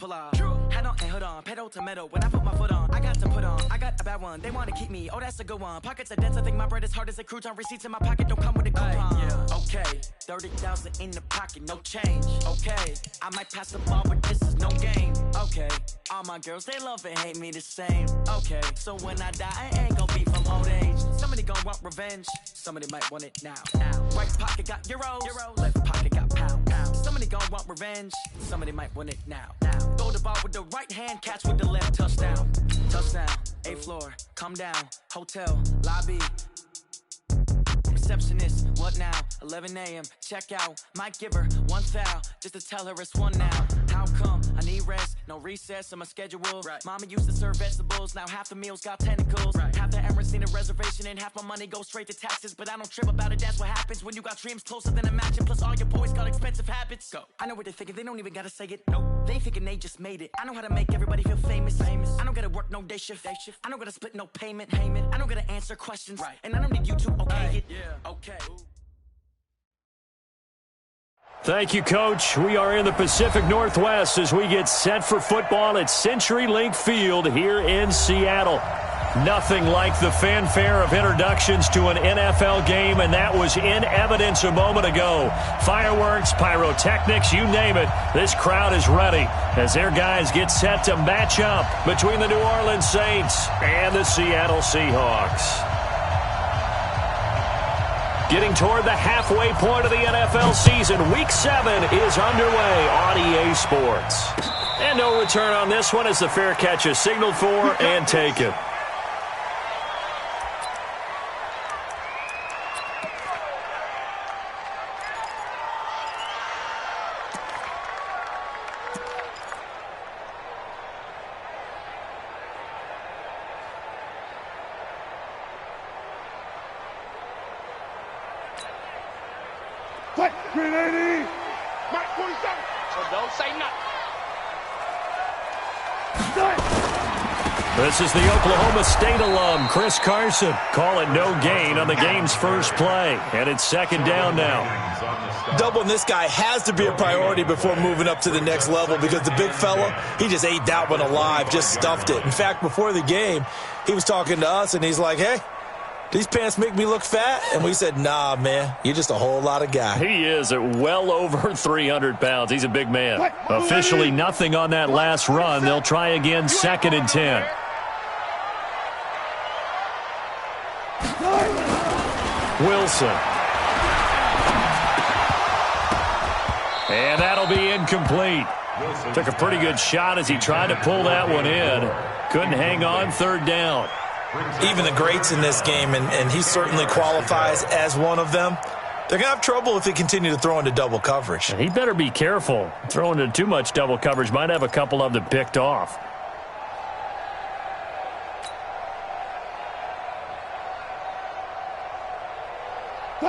Pull up. Head on and hood on, pedal to metal. When I put my foot on, I got to put on. I got a bad one, they want to keep me. Oh, that's a good one. Pockets are dense, I think my bread is hard as a crouton. Receipts in my pocket don't come with a coupon. Yeah. Okay, 30,000 in the pocket, no change. Okay, I might pass the ball, but this is no game. Okay, all my girls, they love and hate me the same. Okay, so when I die, I ain't gonna be from old age. Somebody gon' want revenge, somebody might want it now. Right pocket got euros, left pocket got pound. Somebody gon' want revenge, somebody might want it now. Throw the ball with the right hand, catch with the left, touchdown. Touchdown, 8th floor, come down, hotel, lobby. Receptionist, what now? 11 a.m., check out. Might give her one foul, just to tell her it's one now. How come? I need rest, no recess on my schedule. Right. Mama used to serve vegetables, now half the meals got tentacles. Right. Half the Emirates need a reservation and half my money goes straight to taxes. But I don't trip about it, that's what happens when you got dreams closer than a match. And plus all your boys got expensive habits. Go. I know what they're thinking, they don't even gotta say it. Nope. They thinking they just made it. I know how to make everybody feel famous. I don't gotta work no day shift. I don't gotta split no payment. I don't gotta answer questions. Right. And I don't need you to okay it. Yeah. Okay. Thank you, Coach. We are in the Pacific Northwest as we get set for football at CenturyLink Field here in Seattle. Nothing like the fanfare of introductions to an NFL game, and that was in evidence a moment ago. Fireworks, pyrotechnics, you name it. This crowd is ready as their guys get set to match up between the New Orleans Saints and the Seattle Seahawks. Getting toward the halfway point of the NFL season, Week 7 is underway on EA Sports. And no return on this one as the fair catch is signaled for and taken. This is the Oklahoma State alum, Chris Carson. Call it no gain on the game's first play. And it's second down now. Doubling this guy has to be a priority before moving up to the next level because the big fella, he just ate that one alive, just stuffed it. In fact, before the game, he was talking to us, and he's like, hey, these pants make me look fat? And we said, nah, man, you're just a whole lot of guy. He is at well over 300 pounds. He's a big man. Officially nothing on that last run. They'll try again, 2nd and 10. Wilson. And that'll be incomplete. Took a pretty good shot as he tried to pull that one in. Couldn't hang on, 3rd down. Even the greats in this game, and he certainly qualifies as one of them, they're going to have trouble if they continue to throw into double coverage. He better be careful. Throwing into too much double coverage might have a couple of them picked off.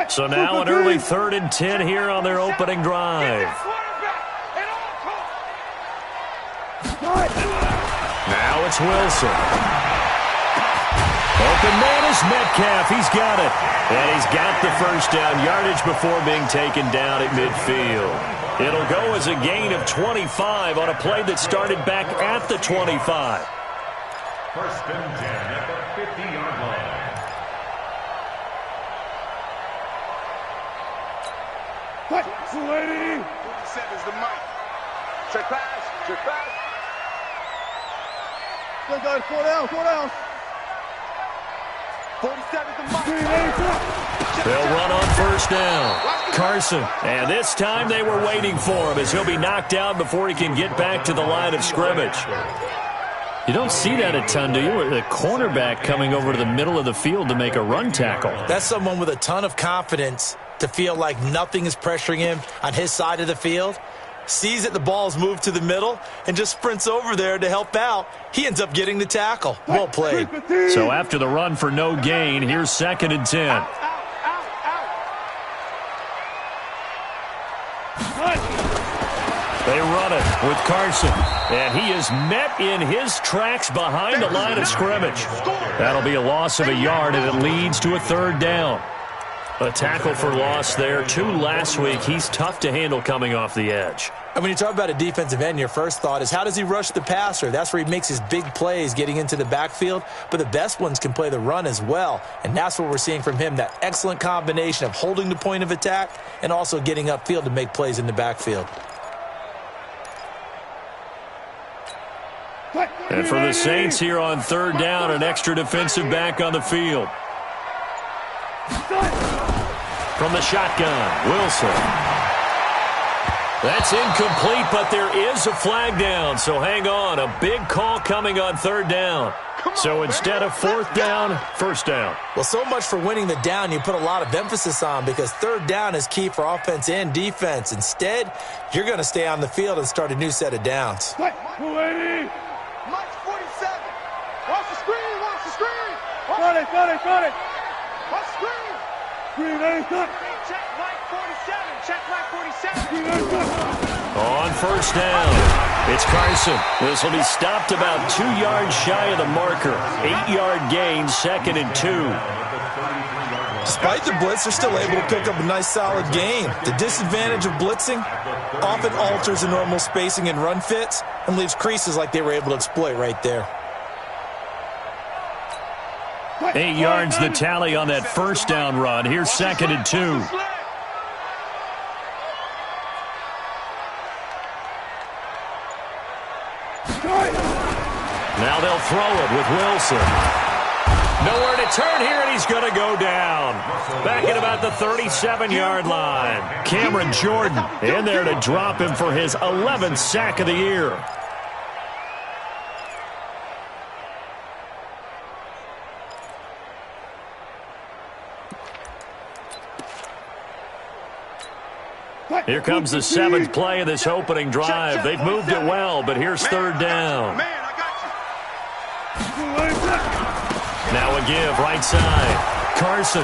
So now an early 3rd and 10 here on their opening drive. Now it's Wilson. Open man is Metcalf. He's got it. And he's got the first down yardage before being taken down at midfield. It'll go as a gain of 25 on a play that started back at the 25. First and 10 at the 50-yard line. Lady. 47's the mic. Check pass. Check pass. Still got 4 down. 4 down. 47's the mic. They'll run on first down. Carson. And this time they were waiting for him as he'll be knocked out before he can get back to the line of scrimmage. You don't see that a ton, do you? The cornerback coming over to the middle of the field to make a run tackle. That's someone with a ton of confidence to feel like nothing is pressuring him on his side of the field. Sees that the ball's moved to the middle and just sprints over there to help out. He ends up getting the tackle. Well played. So after the run for no gain, here's 2nd and 10. They run it with Carson. And he is met in his tracks behind the line of scrimmage. That'll be a loss of a yard, and it leads to a 3rd down. A tackle for loss there. 2 last week. He's tough to handle coming off the edge. And when you talk about a defensive end, your first thought is, how does he rush the passer? That's where he makes his big plays getting into the backfield. But the best ones can play the run as well. And that's what we're seeing from him, that excellent combination of holding the point of attack and also getting upfield to make plays in the backfield. And for the Saints here on third down, an extra defensive back on the field. From the shotgun, Wilson. That's incomplete, but there is a flag down, so hang on. A big call coming on third down. So instead of fourth down, first down. Well, so much for winning the down you put a lot of emphasis on, because third down is key for offense and defense. Instead, you're going to stay on the field and start a new set of downs. Mike 47. Watch the screen, watch the screen. Got it. Watch the screen. Check Mike 47. Check Mike 47. On first down, it's Carson. This will be stopped about 2 yards shy of the marker. 8-yard gain, 2nd and 2. Despite the blitz, they're still able to pick up a nice solid gain. The disadvantage of blitzing often alters the normal spacing and run fits and leaves creases like they were able to exploit right there. 8 yards the tally on that first down run. Here's 2nd and 2. Now they'll throw it with Wilson. Nowhere to turn here, and he's going to go down. Back at about the 37-yard line. Cameron Jordan in there to drop him for his 11th sack of the year. Here comes the 7th play of this opening drive. They've moved it well, but here's third down. Now a give, right side. Carson.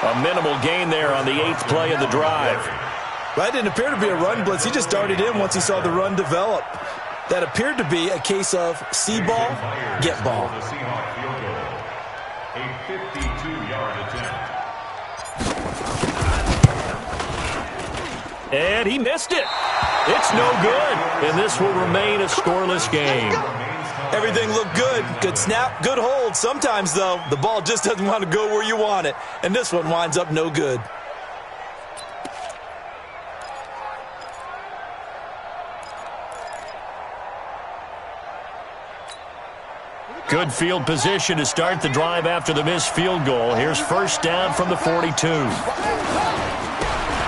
A minimal gain there on the 8th play of the drive. Well, that didn't appear to be a run blitz. He just darted in once he saw the run develop. That appeared to be a case of see ball, get ball. A 52-yard attempt. And he missed it. It's no good. And this will remain a scoreless game. Everything looked good. Good snap, good hold. Sometimes, though, the ball just doesn't want to go where you want it. And this one winds up no good. Good field position to start the drive after the missed field goal. Here's first down from the 42.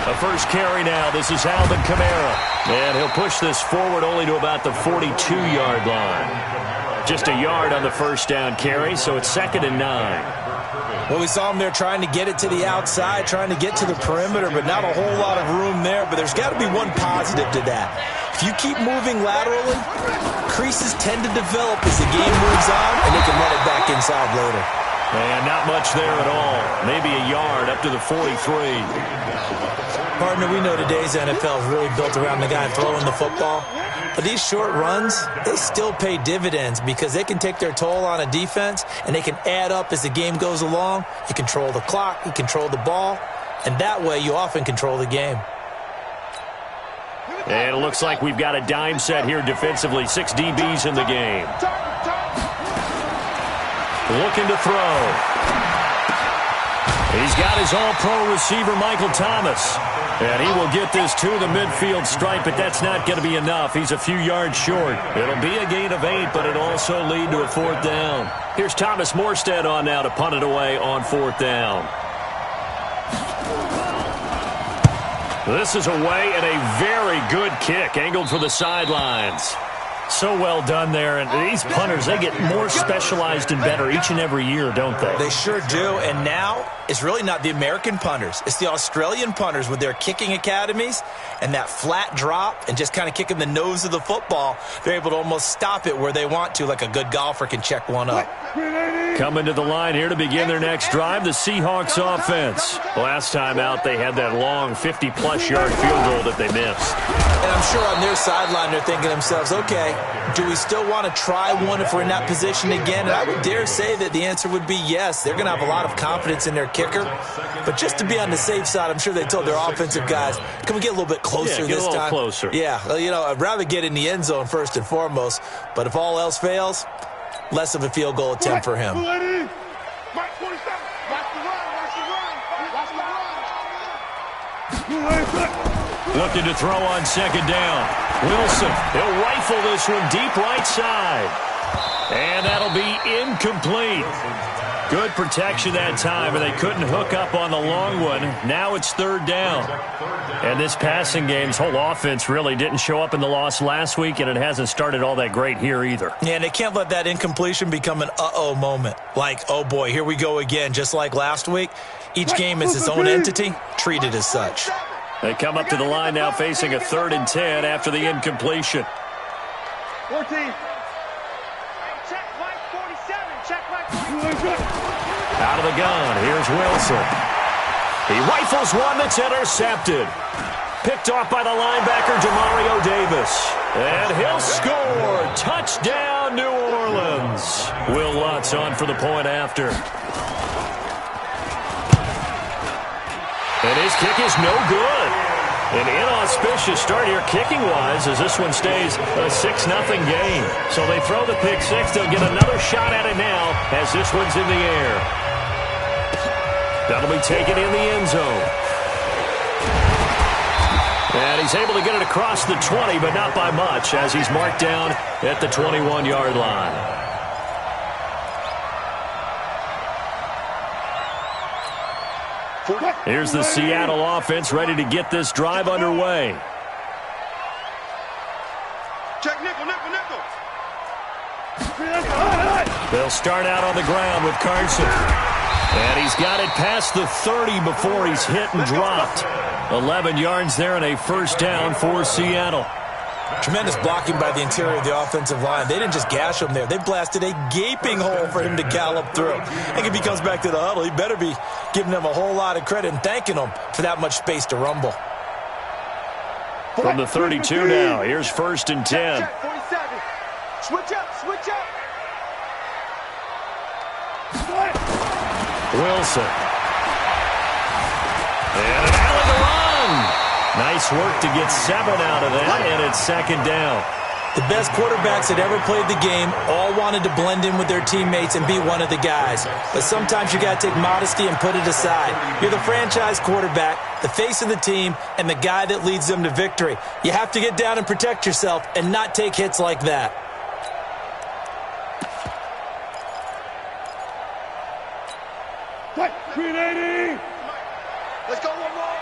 A first carry now. This is Alvin Kamara. And he'll push this forward only to about the 42-yard line. Just a yard on the first down carry, so it's 2nd and 9. Well, we saw him there trying to get it to the outside, trying to get to the perimeter, but not a whole lot of room there. But there's got to be one positive to that. If you keep moving laterally, creases tend to develop as the game moves on, and they can run it back inside later. And not much there at all. Maybe a yard up to the 43. Partner, we know today's NFL is really built around the guy throwing the football. But these short runs, they still pay dividends because they can take their toll on a defense, and they can add up as the game goes along. You control the clock, you control the ball, and that way you often control the game. And it looks like we've got a dime set here defensively. 6 DBs in the game. Looking to throw. He's got his all-pro receiver, Michael Thomas. And he will get this to the midfield stripe, but that's not going to be enough. He's a few yards short. It'll be a gain of 8, but it'll also lead to a fourth down. Here's Thomas Morstead on now to punt it away on fourth down. This is away and a very good kick, angled for the sidelines. So well done there, and these punters, they get more specialized and better each and every year, don't they? They sure do, and now it's really not the American punters. It's the Australian punters with their kicking academies and that flat drop and just kind of kicking the nose of the football. They're able to almost stop it where they want to, like a good golfer can check one up. Coming to the line here to begin their next drive, the Seahawks offense. Last time out, they had that long 50-plus yard field goal that they missed. And I'm sure on their sideline they're thinking to themselves, okay, do we still want to try one if we're in that position again? And I would dare say that the answer would be yes. They're going to have a lot of confidence in their kicker. But just to be on the safe side, I'm sure they told their offensive guys, can we get a little bit closer this time? Closer. Yeah, well, you know, I'd rather get in the end zone first and foremost. But if all else fails, less of a field goal attempt for him. Looking to throw on second down. Wilson, he'll rifle this one deep right side. And that'll be incomplete. Good protection that time, and they couldn't hook up on the long one. Now it's third down. And this passing game's whole offense really didn't show up in the loss last week, and it hasn't started all that great here either. Yeah, and they can't let that incompletion become an uh-oh moment. Like, oh boy, here we go again, just like last week. Each game is its own entity, treated as such. They come up to the line now facing a 3rd and 10 after the incompletion. 14. Out of the gun, here's Wilson. He rifles one that's intercepted. Picked off by the linebacker, Demario Davis. And he'll score. Touchdown, New Orleans. Will Lutz on for the point after. And his kick is no good. An inauspicious start here kicking-wise as this one stays a 6-0 game. So they throw the pick six. They'll get another shot at it now as this one's in the air. That'll be taken in the end zone. And he's able to get it across the 20, but not by much as he's marked down at the 21-yard line. Here's the Seattle offense ready to get this drive underway. Check nickel, nickel, nickel. They'll start out on the ground with Carson. And he's got it past the 30 before he's hit and dropped. 11 yards there and a first down for Seattle. Tremendous blocking by the interior of the offensive line. They didn't just gash him there. They blasted a gaping hole for him to gallop through. I think if he comes back to the huddle, he better be giving them a whole lot of credit and thanking them for that much space to rumble. From the 32 now, here's 1st and 10. Check, 47. Switch up, switch up. Wilson. And an alley to run. Nice work to get 7 out of that, and it's 2nd down. The best quarterbacks that ever played the game all wanted to blend in with their teammates and be one of the guys. But sometimes you got to take modesty and put it aside. You're the franchise quarterback, the face of the team, and the guy that leads them to victory. You have to get down and protect yourself and not take hits like that. Green 80. Let's go one more.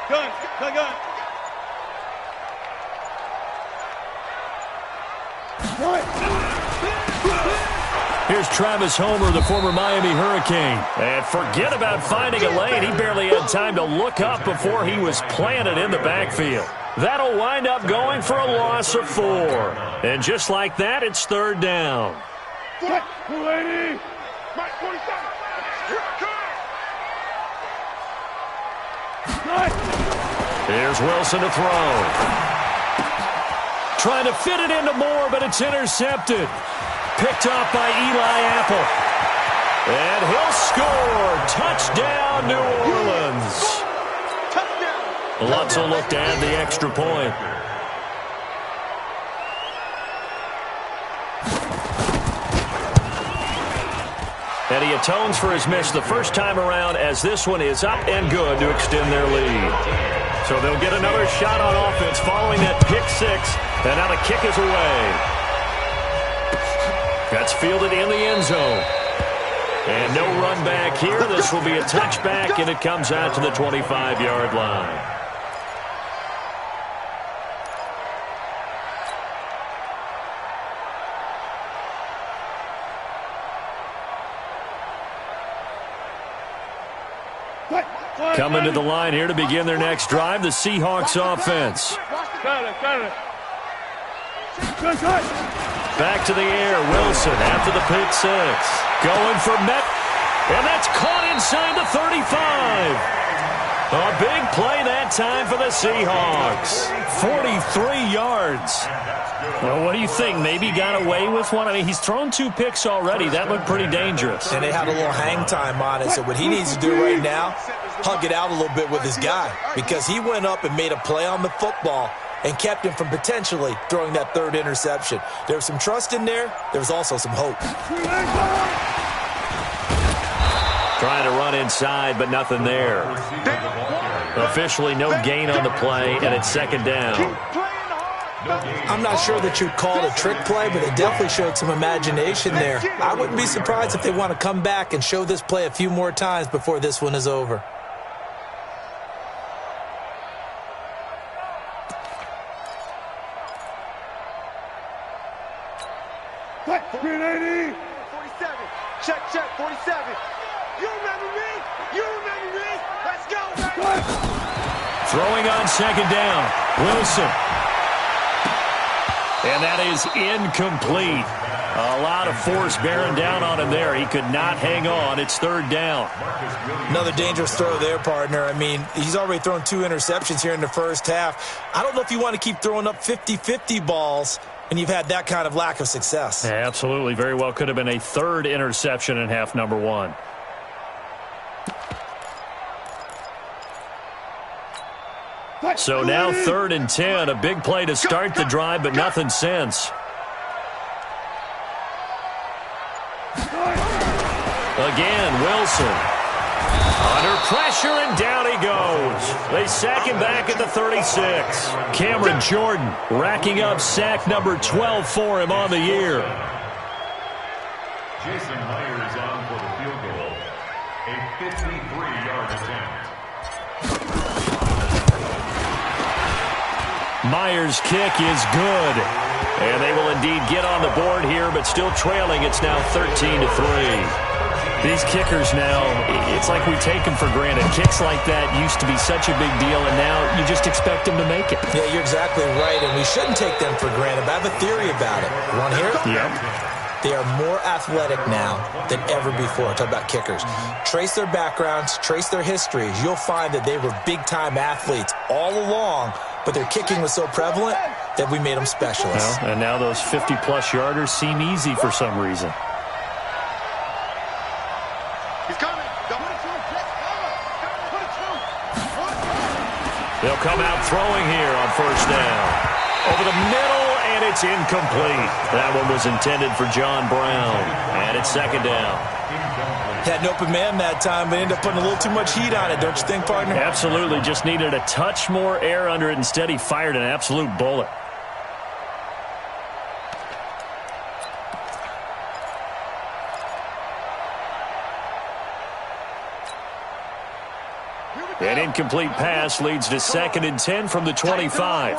Gun, gun, gun. Here's Travis Homer, the former Miami Hurricane. And forget about finding a lane. He barely had time to look up before he was planted in the backfield. That'll wind up going for a loss of 4. And just like that, it's 3rd down. 280. Mike 47. Here I come. Here's Wilson to throw. Trying to fit it into Moore, but it's intercepted. Picked off by Eli Apple. And he'll score. Touchdown, New Orleans. Touchdown. Lutz will look to add the extra point. And he atones for his miss the first time around as this one is up and good to extend their lead. So they'll get another shot on offense following that pick six. And now the kick is away. That's fielded in the end zone. And no run back here. This will be a touchback, and it comes out to the 25-yard line. Coming to the line here to begin their next drive, the Seahawks offense. Back to the air, Wilson after the pick six. Going for Met, and that's caught inside the 35. A big play that time for the Seahawks. 43 yards. Well, what do you think? Maybe got away with one? I mean, he's thrown 2 picks already. That looked pretty dangerous. And they had a little hang time on it. So what he needs to do right now, hug it out a little bit with his guy. Because he went up and made a play on the football and kept him from potentially throwing that 3rd interception. There was some trust in there. There was also some hope. Trying to run inside, but nothing there. Officially no gain on the play, and it's 2nd down. I'm not sure that you'd call it a trick play, but it definitely showed some imagination there. I wouldn't be surprised if they want to come back and show this play a few more times before this one is over. Green 80. 47. Check, 47. You remember me? You remember me? Let's go, baby. Throwing on 2nd down. Wilson. And that is incomplete. A lot of force bearing down on him there. He could not hang on. It's 3rd down. Another dangerous throw there, partner. I mean, he's already thrown 2 interceptions here in the first half. I don't know if you want to keep throwing up 50-50 balls and you've had that kind of lack of success. Yeah, absolutely. Very well could have been a 3rd interception in half number 1. So now 3rd and 10. A big play to start the drive, but nothing since. Again, Wilson. Under pressure, and down he goes. They sack him back at the 36. Cameron Jordan racking up sack number 12 for him on the year. Jason Myers on for the field goal. A 53-yard attempt. Myers' kick is good. And they will indeed get on the board here, but still trailing. It's now 13-3. These kickers now, it's like we take them for granted. Kicks like that used to be such a big deal, and now you just expect them to make it. Yeah, you're exactly right, and we shouldn't take them for granted. But I have a theory about it. You want to hear it? Yep. They are more athletic now than ever before. Talk about kickers. Trace their backgrounds, trace their histories. You'll find that they were big-time athletes all along, but their kicking was so prevalent that we made them specialists. Well, and now those 50-plus yarders seem easy for some reason. He's coming. They'll come out throwing here on 1st down. Over the middle, and it's incomplete. That one was intended for John Brown, and it's 2nd down. Had an open man that time, but ended up putting a little too much heat on it, don't you think, partner? Absolutely. Just needed a touch more air under it. Instead, he fired an absolute bullet. An incomplete pass leads to 2nd and 10 from the 25.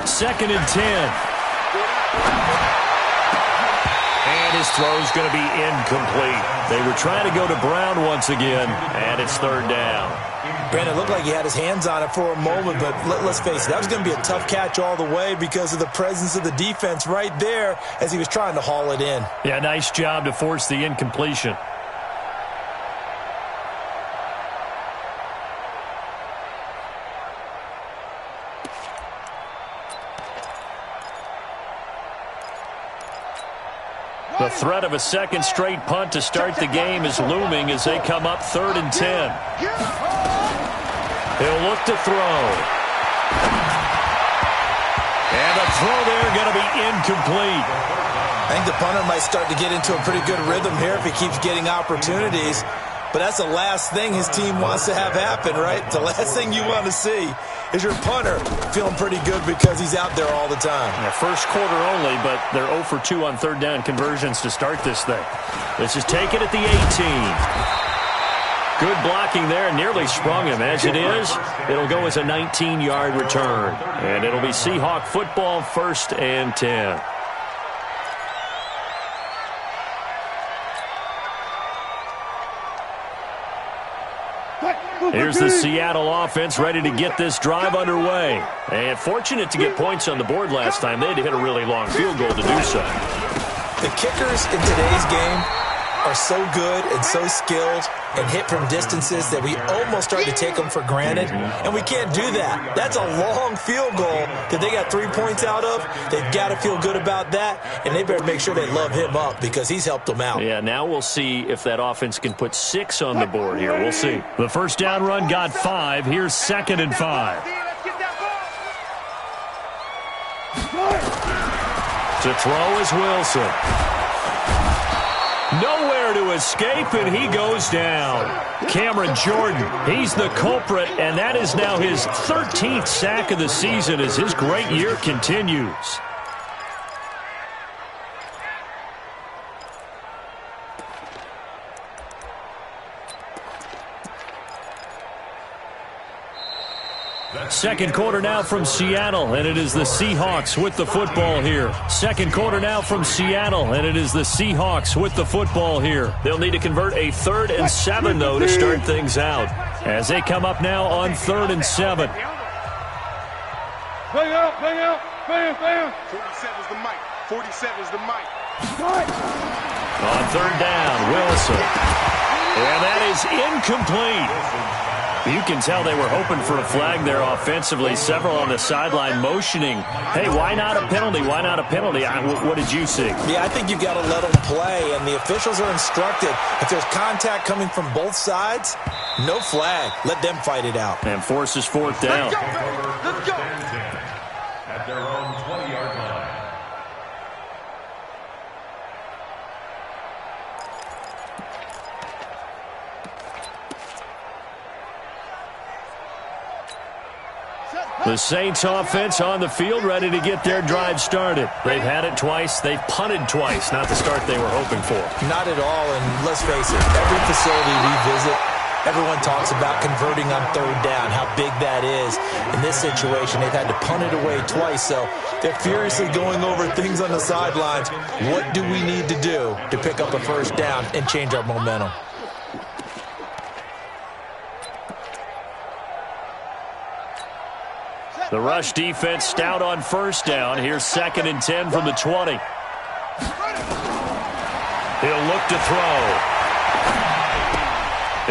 2nd and 10. And his throw's going to be incomplete. They were trying to go to Brown once again, and it's 3rd down. Brandon, it looked like he had his hands on it for a moment, but let's face it, that was going to be a tough catch all the way because of the presence of the defense right there as he was trying to haul it in. Yeah, nice job to force the incompletion. The threat of a 2nd straight punt to start the game is looming as they come up 3rd and 10. He'll look to throw. And the throw there going to be incomplete. I think the punter might start to get into a pretty good rhythm here if he keeps getting opportunities. But that's the last thing his team wants to have happen, right? The last thing you want to see is your punter feeling pretty good because he's out there all the time. Yeah, first quarter only, but they're 0 for 2 on 3rd down conversions to start this thing. This is taken at the 18. Good blocking there, nearly sprung him. As it is, it'll go as a 19-yard return. And it'll be Seahawk football, 1st and 10. Here's the Seattle offense ready to get this drive underway. And fortunate to get points on the board last time. They had to hit a really long field goal to do so. The kickers in today's game are so good and so skilled and hit from distances that we almost start to take them for granted, and we can't do that. That's a long field goal that they got 3 points out of. They've got to feel good about that, and they better make sure they love him up because he's helped them out. Yeah, now we'll see if that offense can put 6 on the board here. We'll see. The first down run got 5. Here's 2nd and 5. To throw is Wilson. Nowhere to escape, and he goes down. Cameron Jordan, he's the culprit, and that is now his 13th sack of the season as his great year continues. Second quarter now from Seattle, and it is the Seahawks with the football here. Second quarter now from Seattle, and it is the Seahawks with the football here. They'll need to convert a 3rd and 7, though, to start things out. As they come up now on 3rd and 7. Bang out, bang out, bam, bam. 47's the mic, 47's the mic. On 3rd down, Wilson. And that is incomplete. You can tell they were hoping for a flag there offensively. Several on the sideline motioning, hey, why not a penalty? Why not a penalty? What did you see? Yeah, I think you've got to let them play, and the officials are instructed. If there's contact coming from both sides, no flag. Let them fight it out. And forces 4th down. Let's go, baby. Let's go. At their own 20-yard line. The Saints offense on the field ready to get their drive started. They've had it twice. They've punted twice. Not the start they were hoping for. Not at all, and let's face it, every facility we visit, everyone talks about converting on 3rd down, how big that is. In this situation, they've had to punt it away twice, so they're furiously going over things on the sidelines. What do we need to do to pick up a 1st down and change our momentum? The rush defense stout on 1st down. Here's 2nd and 10 from the 20. He'll look to throw.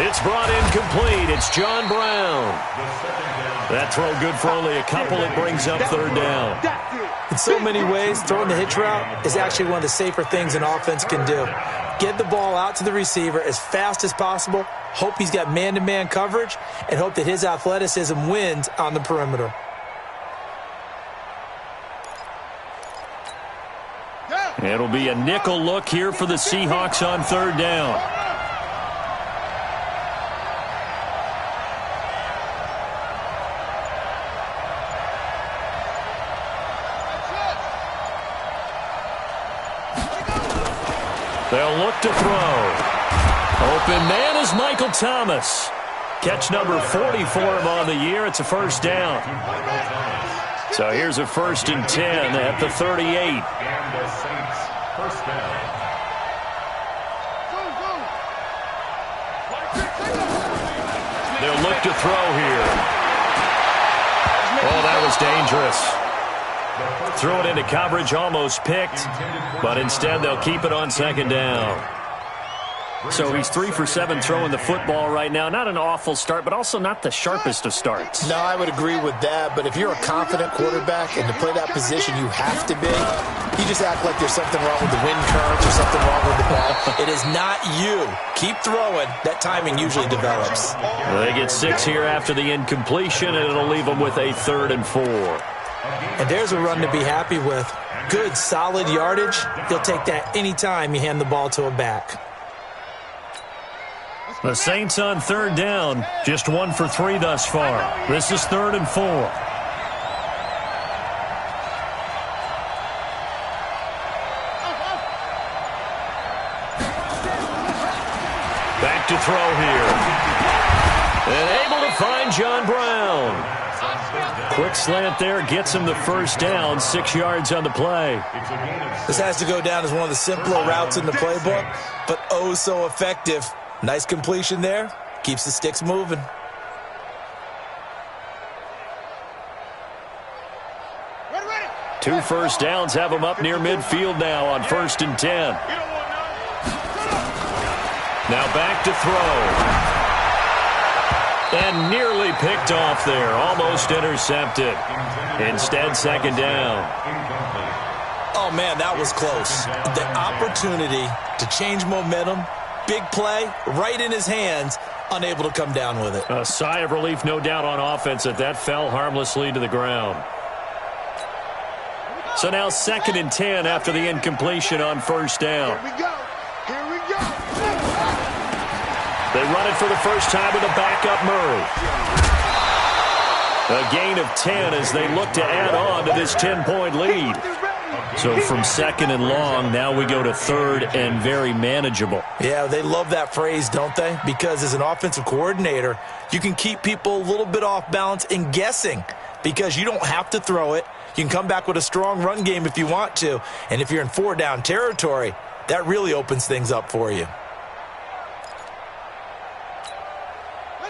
It's brought in complete. It's John Brown. That throw good for only a couple. It brings up 3rd down. In so many ways, throwing the hitch route is actually one of the safer things an offense can do. Get the ball out to the receiver as fast as possible, hope he's got man-to-man coverage, and hope that his athleticism wins on the perimeter. It'll be a nickel look here for the Seahawks on 3rd down. They'll look to throw. Open man is Michael Thomas. Catch number 40 for him on the year. It's a 1st down. So here's a 1st and 10 at the 38. And the Saints, 1st down. They'll look to throw here. Oh, that was dangerous. Throw it into coverage, almost picked, but instead they'll keep it on 2nd down. So he's 3 for 7 throwing the football right now. Not an awful start, but also not the sharpest of starts. No, I would agree with that, but if you're a confident quarterback and to play that position you have to be, you just act like there's something wrong with the wind currents or something wrong with the ball. It is not you. Keep throwing. That timing usually develops. They get 6 here after the incompletion, and it'll leave them with a 3rd and 4. And there's a run to be happy with. Good, solid yardage. You'll take that anytime you hand the ball to a back. The Saints on 3rd down, just 1 for 3 thus far. This is 3rd and 4. Back to throw here. And able to find John Brown. Quick slant there, gets him the 1st down, 6 yards on the play. This has to go down as one of the simpler routes in the playbook, but oh so effective. Nice completion there. Keeps the sticks moving. 2 first downs have them up near midfield now on 1st and 10. Now back to throw. And nearly picked off there. Almost intercepted. Instead, 2nd down. Oh, man, that was close. The opportunity to change momentum, big play, right in his hands, unable to come down with it. A sigh of relief, no doubt, on offense that fell harmlessly to the ground. So now 2nd and 10 after the incompletion on 1st down. Here we go. Here we go. They run it for the first time with a backup Murray. A gain of 10 as they look to add on to this 10-point lead. So from 2nd and long, now we go to 3rd and very manageable. Yeah, they love that phrase, don't they? Because as an offensive coordinator, you can keep people a little bit off balance and guessing because you don't have to throw it. You can come back with a strong run game if you want to. And if you're in 4-down territory, that really opens things up for you.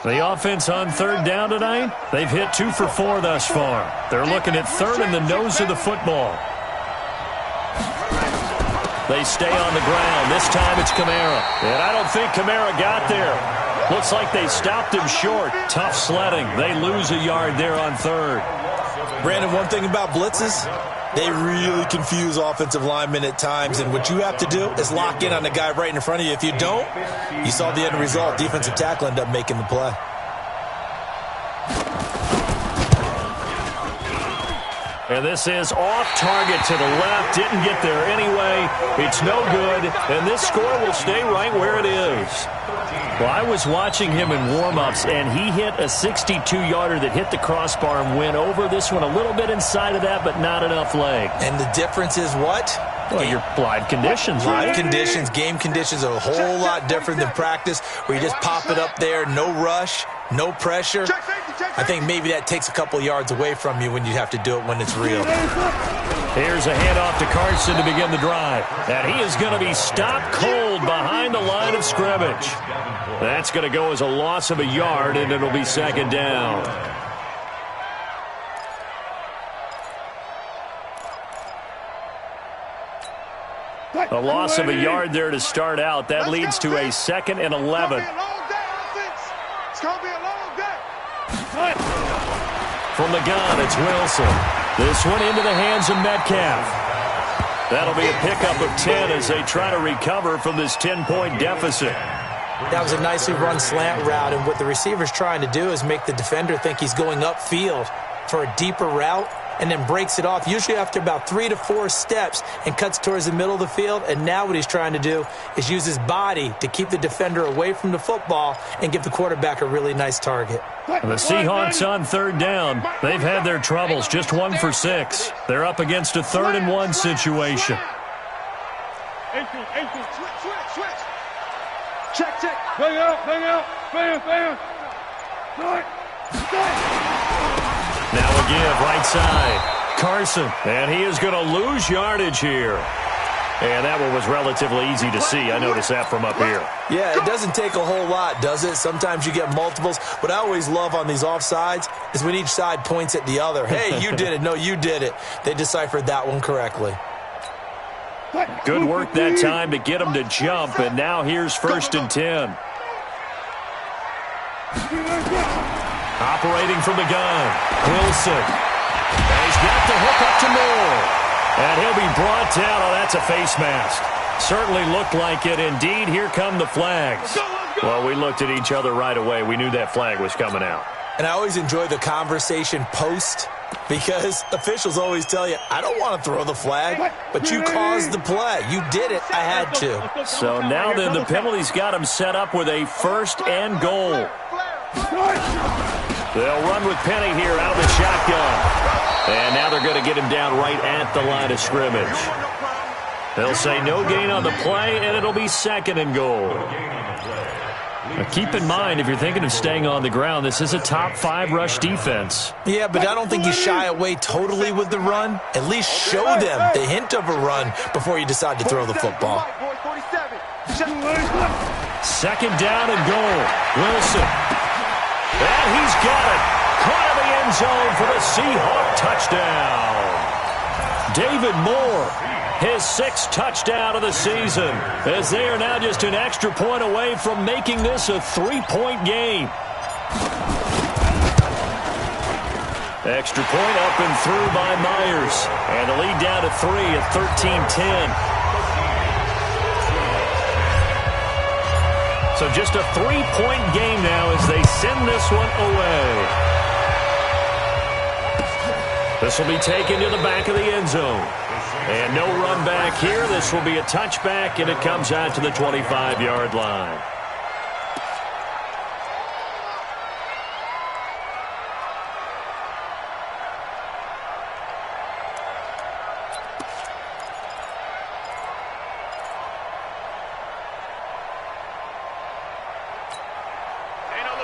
The offense on 3rd down tonight, they've hit 2 for 4 thus far. They're looking at 3rd in the nose of the football. They stay on the ground. This time it's Kamara. And I don't think Kamara got there. Looks like they stopped him short. Tough sledding. They lose a yard there on 3rd. Brandon, one thing about blitzes, they really confuse offensive linemen at times, and what you have to do is lock in on the guy right in front of you. If you don't, you saw the end result. Defensive tackle ended up making the play. And this is off target to the left. Didn't get there anyway. It's no good, and this score will stay right where it is. Well, I was watching him in warm-ups, and he hit a 62-yarder that hit the crossbar and went over. This one a little bit inside of that, but not enough leg. And the difference is what? Well, your live conditions, right? Live conditions, game conditions are a whole lot different than practice, where you just pop it up there, no rush, no pressure. I think maybe that takes a couple yards away from you when you have to do it when it's real. Here's a handoff to Carson to begin the drive. And he is going to be stopped cold behind the line of scrimmage. That's going to go as a loss of a yard, and it'll be 2nd down. A loss of a yard there to start out. That leads to a 2nd and 11. It's going to be a long day. From the gun, it's Wilson. This one into the hands of Metcalf. That'll be a pickup of 10 as they try to recover from this 10-point deficit. That was a nicely run slant route, and what the receiver's trying to do is make the defender think he's going upfield for a deeper route and then breaks it off, usually after about 3 to 4 steps, and cuts towards the middle of the field. And now what he's trying to do is use his body to keep the defender away from the football and give the quarterback a really nice target. The Seahawks on 3rd down. They've had their troubles, just 1 for 6. They're up against a 3rd and 1 situation. Switch. Check. Bang out. Bam. Now a give, right side. Carson, and he is going to lose yardage here. And that one was relatively easy to see. I noticed that from up here. Yeah, it doesn't take a whole lot, does it? Sometimes you get multiples. What I always love on these offsides is when each side points at the other. Hey, you did it. No, you did it. They deciphered that one correctly. Good work that time to get him to jump, and now here's 1st and 10. Operating from the gun, Wilson. And he's got the hook up to Moore. And he'll be brought down. Oh, that's a face mask. Certainly looked like it. Indeed, here come the flags. Well, we looked at each other right away. We knew that flag was coming out. And I always enjoy the conversation post, because officials always tell you, I don't want to throw the flag, but you caused the play. You did it. I had to. So now then, the penalty's got him set up with a 1st and goal. They'll run with Penny here out of the shotgun. And now they're going to get him down right at the line of scrimmage. They'll say no gain on the play, and it'll be 2nd and goal. Now keep in mind, if you're thinking of staying on the ground, this is a top 5 rush defense. Yeah, but I don't think you shy away totally with the run. At least show them the hint of a run before you decide to throw the football. 2nd down and goal. Wilson. And he's got it. Caught in the end zone for the Seahawk touchdown. David Moore, his 6th touchdown of the season, as they are now just an extra point away from making this a 3-point game. Extra point up and through by Myers. And the lead down to 3 at 13-10. So just a 3-point game now as they send this one away. This will be taken to the back of the end zone. And no run back here. This will be a touchback, and it comes out to the 25-yard line.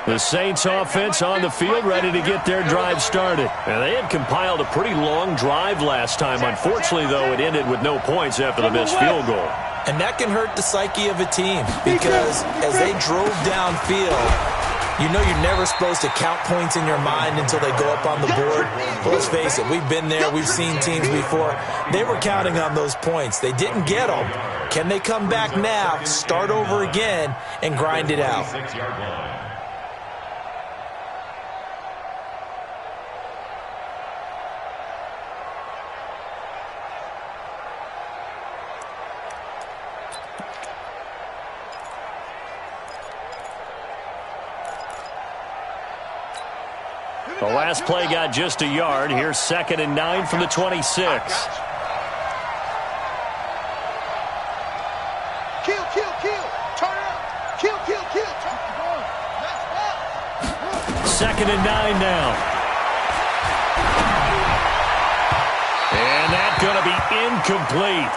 The Saints offense on the field, ready to get their drive started. And they had compiled a pretty long drive last time. Unfortunately, though, it ended with no points after the missed field goal. And that can hurt the psyche of a team because as they drove downfield, you know you're never supposed to count points in your mind until they go up on the board. Well, let's face it, we've been there. We've seen teams before. They were counting on those points. They didn't get them. Can they come back now, start over again, and grind it out? The last play got just a yard. Here's 2nd and 9 from the 26. Kill, kill, kill. Turn it up. Kill, kill, kill. Turn it on. 2nd and 9 now. And that's going to be incomplete.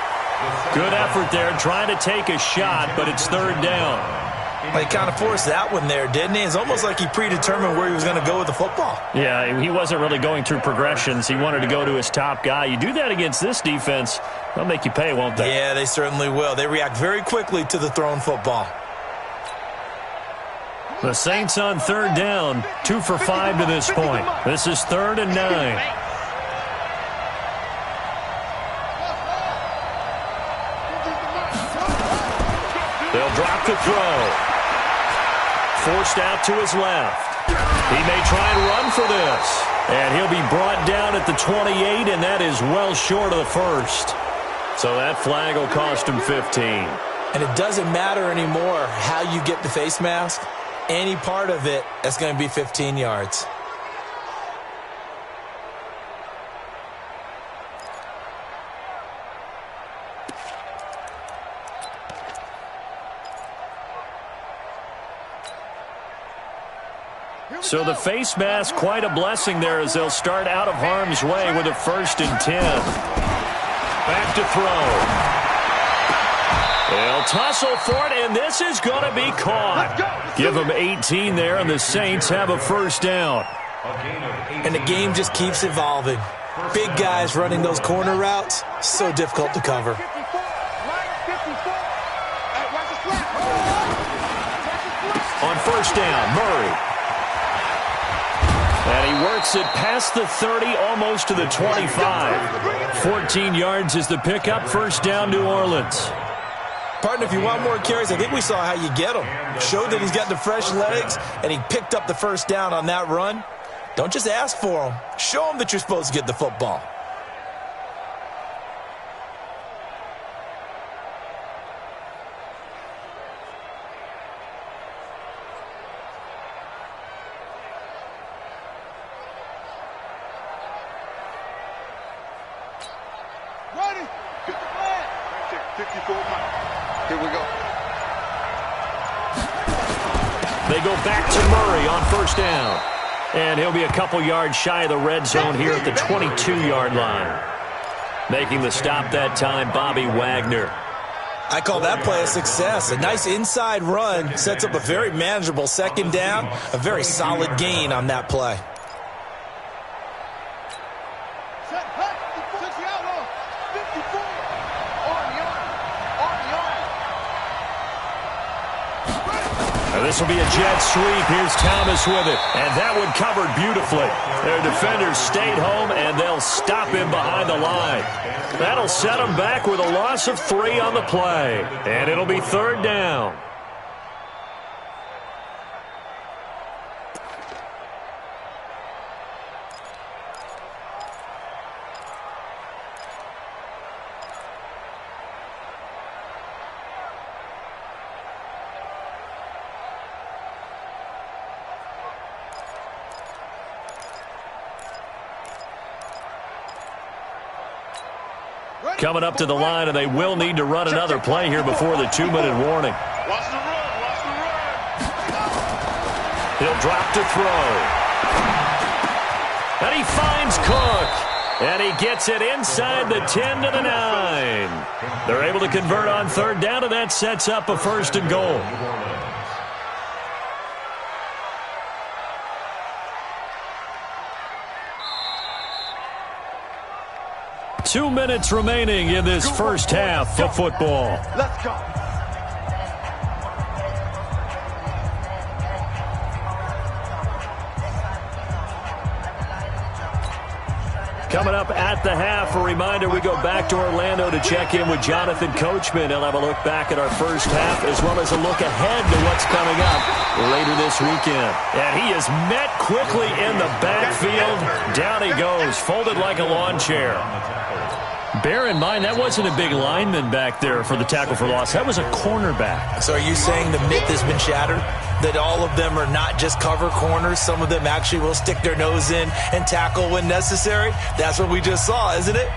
Good effort there trying to take a shot, but it's 3rd down. Well, he kind of forced that one there, didn't he? It's almost like he predetermined where he was going to go with the football. Yeah, he wasn't really going through progressions. He wanted to go to his top guy. You do that against this defense, they'll make you pay, won't they? Yeah, they certainly will. They react very quickly to the thrown football. The Saints on 3rd down, 2 for 5 to this point. This is 3rd and 9. They'll drop the throw. Forced out to his left. He may try and run for this. And he'll be brought down at the 28, and that is well short of the first. So that flag will cost him 15. And it doesn't matter anymore how you get the face mask. Any part of it, that's going to be 15 yards. So the face mask, quite a blessing there as they'll start out of harm's way with a 1st and 10. Back to throw. They'll tussle for it, and this is going to be caught. Give them 18 there, and the Saints have a 1st down. And the game just keeps evolving. Big guys running those corner routes, so difficult to cover. On 1st down, Murray. And he works it past the 30, almost to the 25. 14 yards is the pickup. 1st down, New Orleans. Partner, if you want more carries, I think we saw how you get him. Showed that he's got the fresh legs, and he picked up the 1st down on that run. Don't just ask for him. Show him that you're supposed to get the football. Ready? Get the flag. 54 miles. Here we go. They go back to Murray on 1st down. And he'll be a couple yards shy of the red zone here at the 22-yard line. Making the stop that time, Bobby Wagner. I call that play a success. A nice inside run sets up a very manageable 2nd down. A very solid gain on that play. This will be a jet sweep. Here's Thomas with it. And that one covered beautifully. Their defenders stayed home, and they'll stop him behind the line. That'll set them back with a loss of 3 on the play. And it'll be 3rd down. Coming up to the line, and they will need to run another play here before the 2-minute warning. Watch the run. Watch the run. He'll drop to throw. And he finds Cook. And he gets it inside the 10 to the 9. They're able to convert on 3rd down, and that sets up a 1st and goal. 2 minutes remaining in this first half of football. Let's go. Coming up at the half, a reminder, we go back to Orlando to check in with Jonathan Coachman. He'll have a look back at our first half as well as a look ahead to what's coming up later this weekend. And he is met quickly in the backfield. Down he goes, folded like a lawn chair. Bear in mind, that wasn't a big lineman back there for the tackle for loss. That was a cornerback. So are you saying the myth has been shattered? That all of them are not just cover corners? Some of them actually will stick their nose in and tackle when necessary? That's what we just saw, isn't it?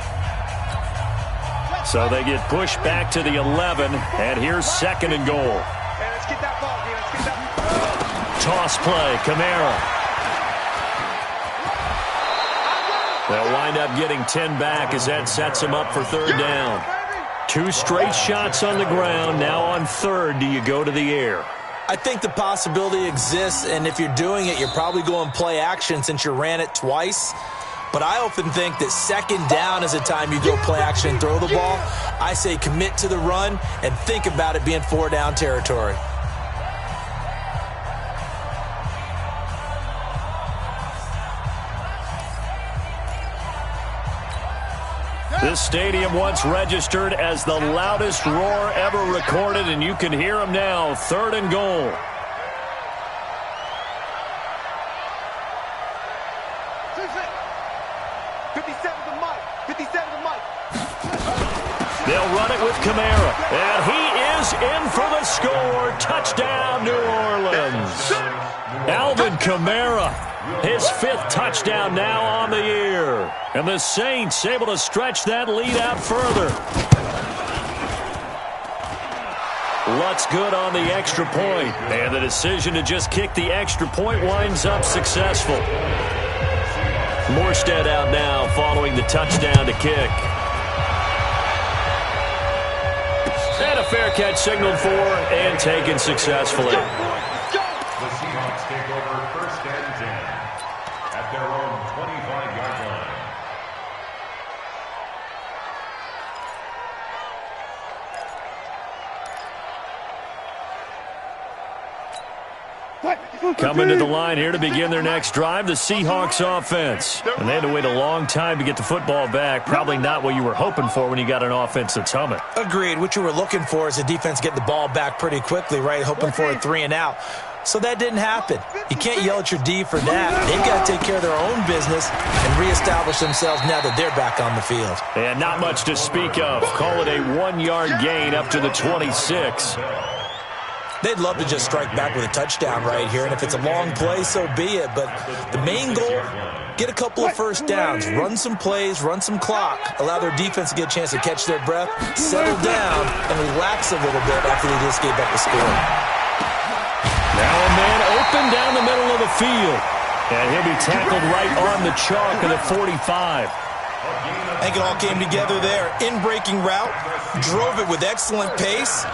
So they get pushed back to the 11, and here's 2nd and goal. Hey, let's get that ball, man. Let's get that. Toss play, Kamara. They'll wind up getting 10 back as that sets them up for 3rd down. 2 straight shots on the ground. Now on 3rd, do you go to the air? I think the possibility exists, and if you're doing it, you're probably going play action since you ran it twice. But I often think that 2nd down is a time you go play action and throw the ball. I say commit to the run and think about it being 4-down territory. This stadium once registered as the loudest roar ever recorded, and you can hear them now. 3rd and goal. They'll run it with Kamara, and he is in for the score. Touchdown, New Orleans. Alvin Kamara, his 5th touchdown now on the year. And the Saints able to stretch that lead out further. Lutz good on the extra point, and the decision to just kick the extra point winds up successful. Morstead out now following the touchdown to kick. And a fair catch signaled for and taken successfully. The Seahawks take over 1st and 10 at their own 25-yard line. Coming to the line here to begin their next drive, the Seahawks offense. And they had to wait a long time to get the football back. Probably not what you were hoping for when you got an offense that's humming. Agreed. What you were looking for is a defense getting the ball back pretty quickly, right? Hoping for a 3 and out. So that didn't happen. You can't yell at your D for that. They've got to take care of their own business and reestablish themselves now that they're back on the field. And not much to speak of. Call it a 1-yard gain up to the 26. They'd love to just strike back with a touchdown right here, and if it's a long play, so be it. But the main goal, get a couple of 1st downs, run some plays, run some clock, allow their defense to get a chance to catch their breath, settle down, and relax a little bit after they just gave up the score. Now a man open down the middle of the field, and he'll be tackled right on the chalk of the 45. I think it all came together there. In-breaking route, drove it with excellent pace.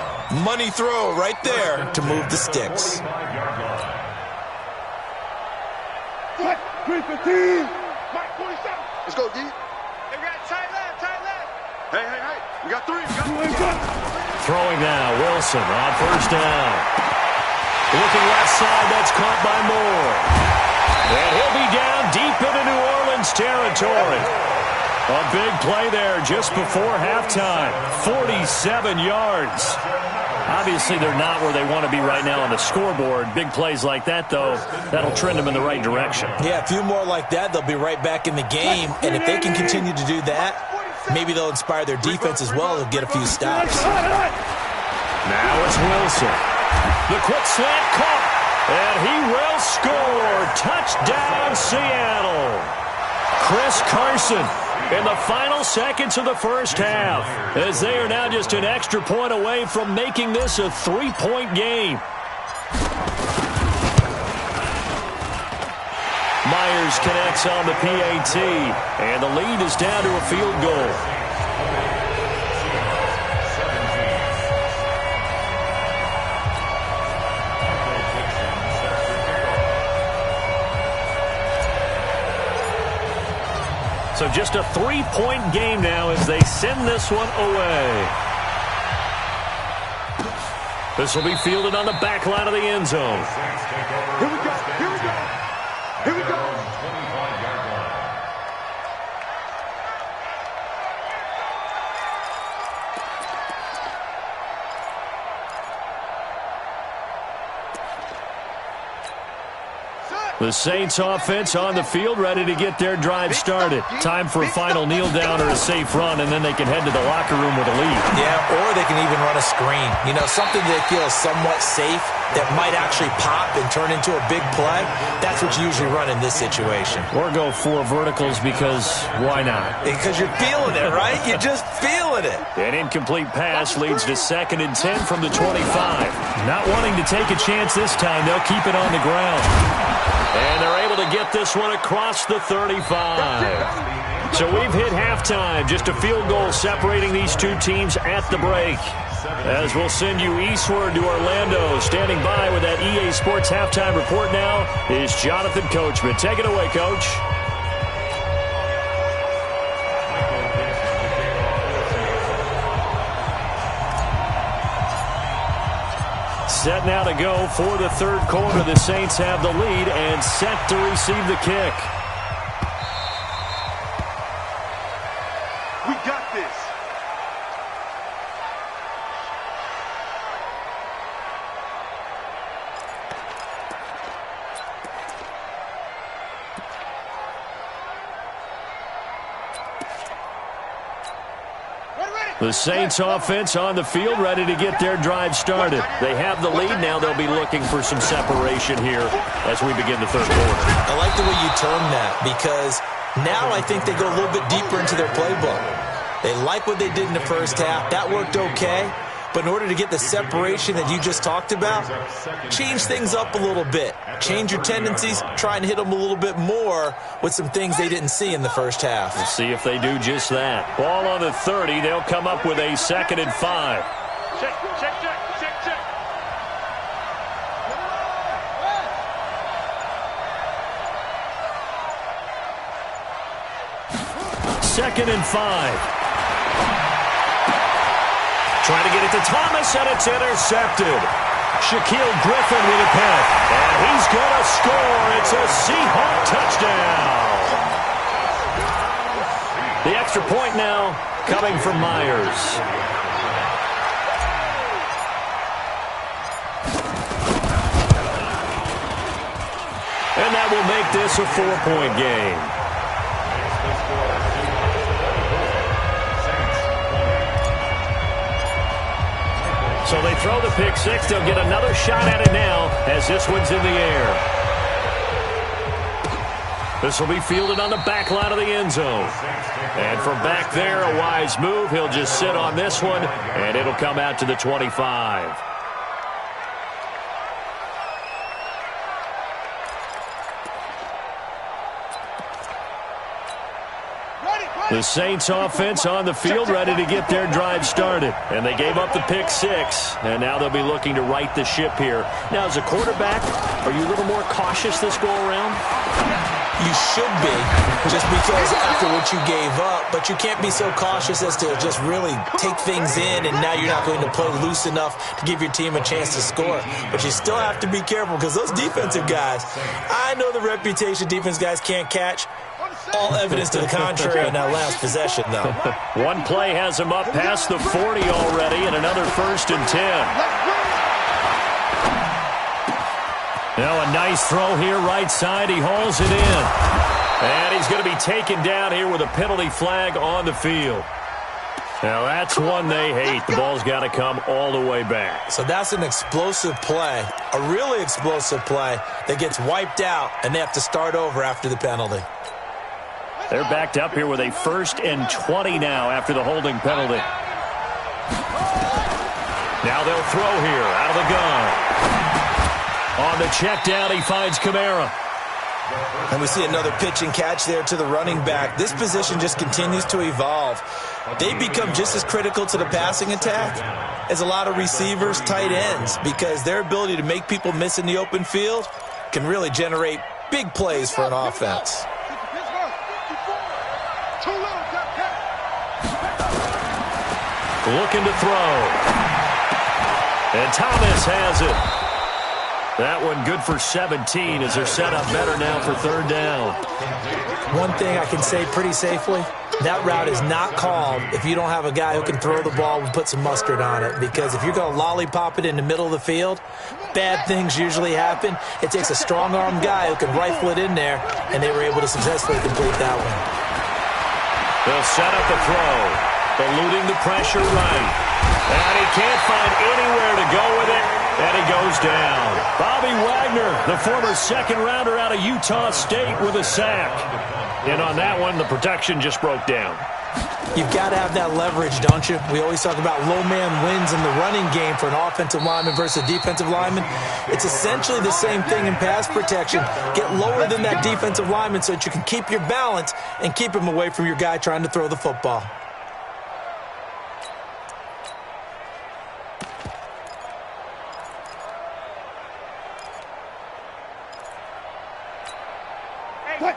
Money throw right there to move the sticks. 315. Mike 47. Let's go, D. Hey, we got tight left. Hey. We got 3. Throwing now, Wilson on 1st down. Looking left side, that's caught by Moore. And he'll be down deep into New Orleans territory. A big play there just before halftime. 47 yards. Obviously, they're not where they want to be right now on the scoreboard. Big plays like that, though, that'll trend them in the right direction. Yeah, a few more like that, they'll be right back in the game. And if they can continue to do that, maybe they'll inspire their defense as well. They'll get a few stops. Now it's Wilson. The quick slant caught. And he will score. Touchdown, Seattle. Chris Carson in the final seconds of the first half, as they are now just an extra point away from making this a 3-point game. Myers connects on the PAT, and the lead is down to a field goal. So just a 3-point game now as they send this one away. This will be fielded on the back line of the end zone. Here we go. Here we go. Here we go. 25-yard line. The Saints offense on the field, ready to get their drive started. Time for a final kneel down or a safe run, and then they can head to the locker room with a lead. Yeah, or they can even run a screen. You know, something they feel is somewhat safe that might actually pop and turn into a big play. That's what you usually run in this situation. Or go 4 verticals because why not? Because you're feeling it, right? You're just feeling it. An incomplete pass leads to 2nd and 10 from the 25. Not wanting to take a chance this time, they'll keep it on the ground. And they're able to get this one across the 35. So we've hit halftime. Just a field goal separating these two teams at the break. As we'll send you eastward to Orlando. Standing by with that EA Sports halftime report now is Jonathan Coachman. Take it away, Coach. Set now to go for the third quarter. The Saints have the lead and set to receive the kick. We got this. The Saints offense on the field, ready to get their drive started. They have the lead. Now they'll be looking for some separation here as we begin the third quarter. I like the way you term that, because now I think they go a little bit deeper into their playbook. They like what they did in the first half. That worked okay. But in order to get the separation that you just talked about, change things up a little bit. Change your tendencies, try and hit them a little bit more with some things they didn't see in the first half. We'll see if they do just that. Ball on the 30. They'll come up with a 2nd and 5. Check, check, check, check, check. 2nd and 5. Trying to get it to Thomas, and it's intercepted. Shaquille Griffin with a pick. And he's going to score. It's a Seahawk touchdown. The extra point now coming from Myers. And that will make this a 4-point game. So they throw the pick six. They'll get another shot at it now as this one's in the air. This will be fielded on the back line of the end zone. And from back there, a wise move. He'll just sit on this one, and it'll come out to the 25. The Saints offense on the field, ready to get their drive started. And they gave up the pick six, and now they'll be looking to right the ship here. Now, as a quarterback, are you a little more cautious this go around? You should be, just because after what you gave up, but you can't be so cautious as to just really take things in, and now you're not going to play loose enough to give your team a chance to score. But you still have to be careful, because those defensive guys, I know the reputation defense guys can't catch. All evidence to the contrary in that last possession, though. One play has him up past the 40 already, and another 1st and 10. Now a nice throw here, right side. He hauls it in. And he's going to be taken down here with a penalty flag on the field. Now that's one they hate. The ball's got to come all the way back. So that's an explosive play, a really explosive play that gets wiped out, and they have to start over after the penalty. They're backed up here with a 1st and 20 now after the holding penalty. Now they'll throw here out of the gun. On the check down, he finds Kamara. And we see another pitch and catch there to the running back. This position just continues to evolve. They become just as critical to the passing attack as a lot of receivers, tight ends, because their ability to make people miss in the open field can really generate big plays for an offense. Looking to throw. And Thomas has it. That one good for 17 as they're set up better now for 3rd down. One thing I can say pretty safely, that route is not called if you don't have a guy who can throw the ball and put some mustard on it. Because if you're going to lollipop it in the middle of the field, bad things usually happen. It takes a strong-armed guy who can rifle it in there, and they were able to successfully complete that one. They'll set up the throw, eluding the pressure right. And he can't find anywhere to go with it. And he goes down. Bobby Wagner, the former 2nd-rounder out of Utah State, with a sack. And on that one, the protection just broke down. You've got to have that leverage, don't you? We always talk about low man wins in the running game for an offensive lineman versus a defensive lineman. It's essentially the same thing in pass protection. Get lower than that defensive lineman so that you can keep your balance and keep him away from your guy trying to throw the football.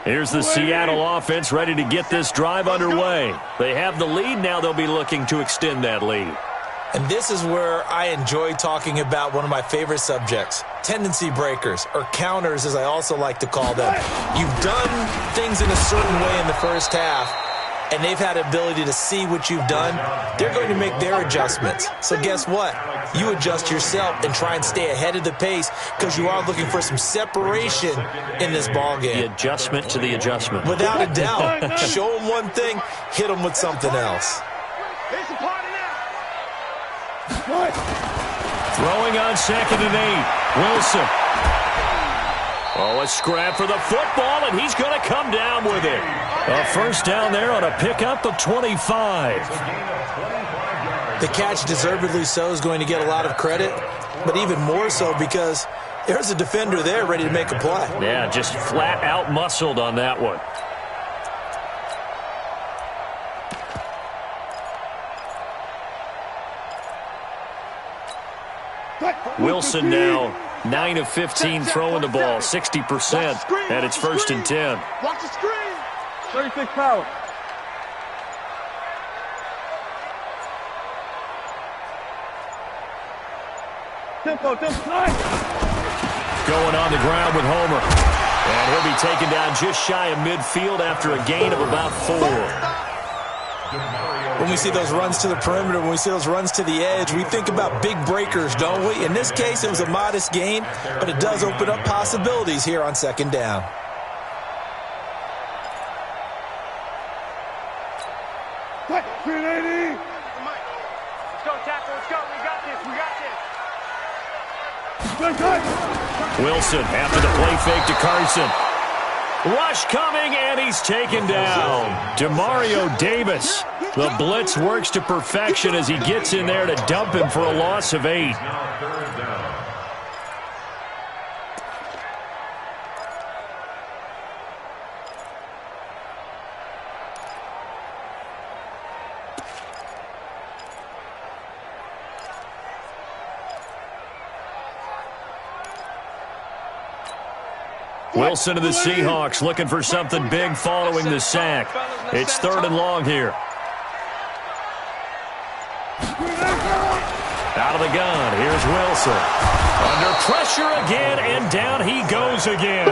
Here's the Seattle offense ready to get this drive underway. They have the lead. Now they'll be looking to extend that lead. And this is where I enjoy talking about one of my favorite subjects, tendency breakers, or counters as I also like to call them. You've done things in a certain way in the first half, and they've had the ability to see what you've done. They're going to make their adjustments. So guess what? You adjust yourself and try and stay ahead of the pace because you are looking for some separation in this ball game. The adjustment to the adjustment. Without a doubt. Show them one thing, hit them with something else. Throwing on 2nd and 8. Wilson. Oh, a scrap for the football, and he's going to come down with it. A 1st down there on a pickup of 25. The catch, deservedly so, is going to get a lot of credit, but even more so because there's a defender there ready to make a play. Yeah, just flat out muscled on that one. Wilson now 9 of 15 throwing the ball, 60%, and it's 1st and 10. Watch the screen. 36 power. Tempo. Going on the ground with Homer. And he'll be taken down just shy of midfield after a gain of about 4. When we see those runs to the perimeter, when we see those runs to the edge, we think about big breakers, don't we? In this case, it was a modest gain, but it does open up possibilities here on 2nd down. Let's go, tackle. Let's go. We got this. Wilson after the play fake to Carson. Rush coming, and he's taken down. Demario Davis. The blitz works to perfection as he gets in there to dump him for a loss of 8. Wilson of the Seahawks looking for something big following the sack. It's 3rd and long here. Out of the gun, here's Wilson. Under pressure again, and down he goes again.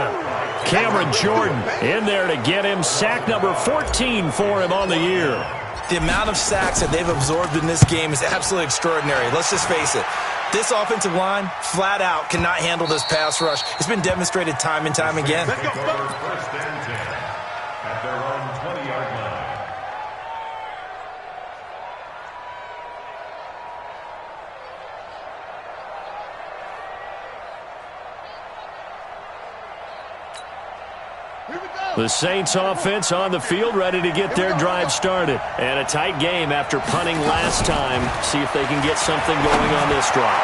Cameron Jordan in there to get him sack number 14 for him on the year. The amount of sacks that they've absorbed in this game is absolutely extraordinary. Let's just face it. This offensive line, flat out, cannot handle this pass rush. It's been demonstrated time and time again. Take over 1st and 10 at their own 20-yard line. The Saints offense on the field, ready to get their drive started. And a tight game after punting last time. See if they can get something going on this drive.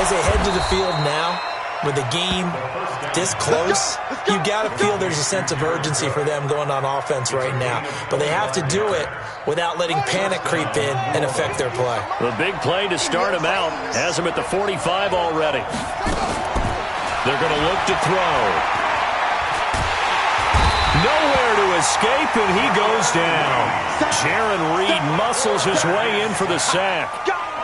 As they head to the field now, with the game this close, you got to feel there's a sense of urgency for them going on offense right now. But they have to do it without letting panic creep in and affect their play. The big play to start him out has him at the 45 already. They're going to look to throw. Nowhere to escape, and he goes down. Jaron Reed muscles his way in for the sack.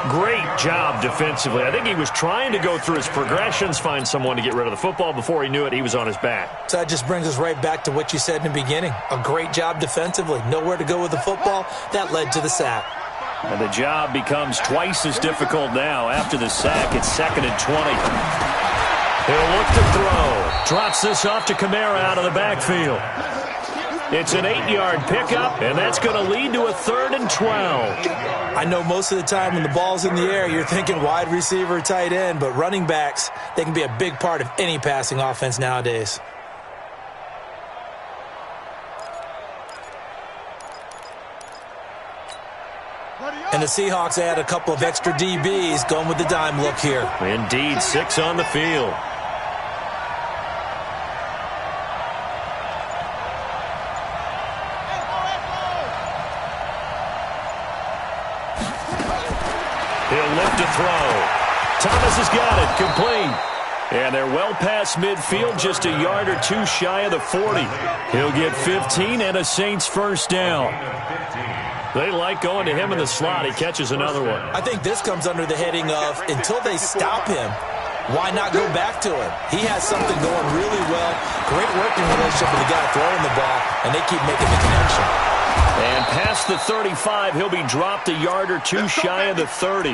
Great job defensively. I think he was trying to go through his progressions, find someone to get rid of the football. Before he knew it, he was on his back. So that just brings us right back to what you said in the beginning. A great job defensively. Nowhere to go with the football. That led to the sack. And the job becomes twice as difficult now. After the sack, it's 2nd and 20. He'll look to throw. Drops this off to Kamara out of the backfield. It's an 8-yard pickup, and that's going to lead to a 3rd and 12. I know most of the time when the ball's in the air, you're thinking wide receiver, tight end, but running backs, they can be a big part of any passing offense nowadays. And the Seahawks add a couple of extra DBs going with the dime look here. Indeed, 6 on the field. He'll look to throw. Thomas has got it, complete. And they're well past midfield, just a yard or two shy of the 40. He'll get 15 and a Saints 1st down. They like going to him in the slot. He catches another one. I think this comes under the heading of until they stop him, why not go back to him? He has something going really well. Great working relationship with the guy throwing the ball, and they keep making the connection. And past the 35, he'll be dropped a yard or two shy of the 30.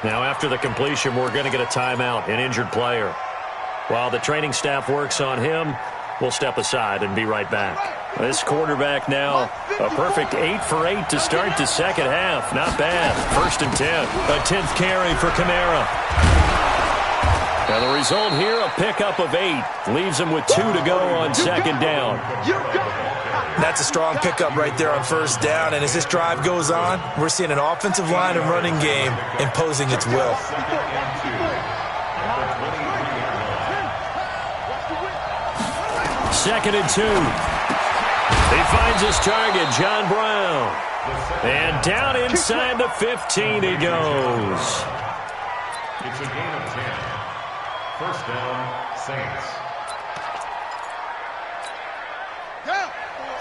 Now, after the completion, we're going to get a timeout, an injured player. While the training staff works on him, we'll step aside and be right back. This quarterback now, a perfect 8 for 8 to start the second half. Not bad. 1st and 10. A 10th carry for Kamara. Now the result here, a pickup of 8. Leaves him with 2 to go on 2nd down. That's a strong pickup right there on 1st down. And as this drive goes on, we're seeing an offensive line and running game imposing its will. 2nd and 2. He finds his target, John Brown. And down inside the 15 he goes. It's a gain of 10. 1st down, Saints. Down.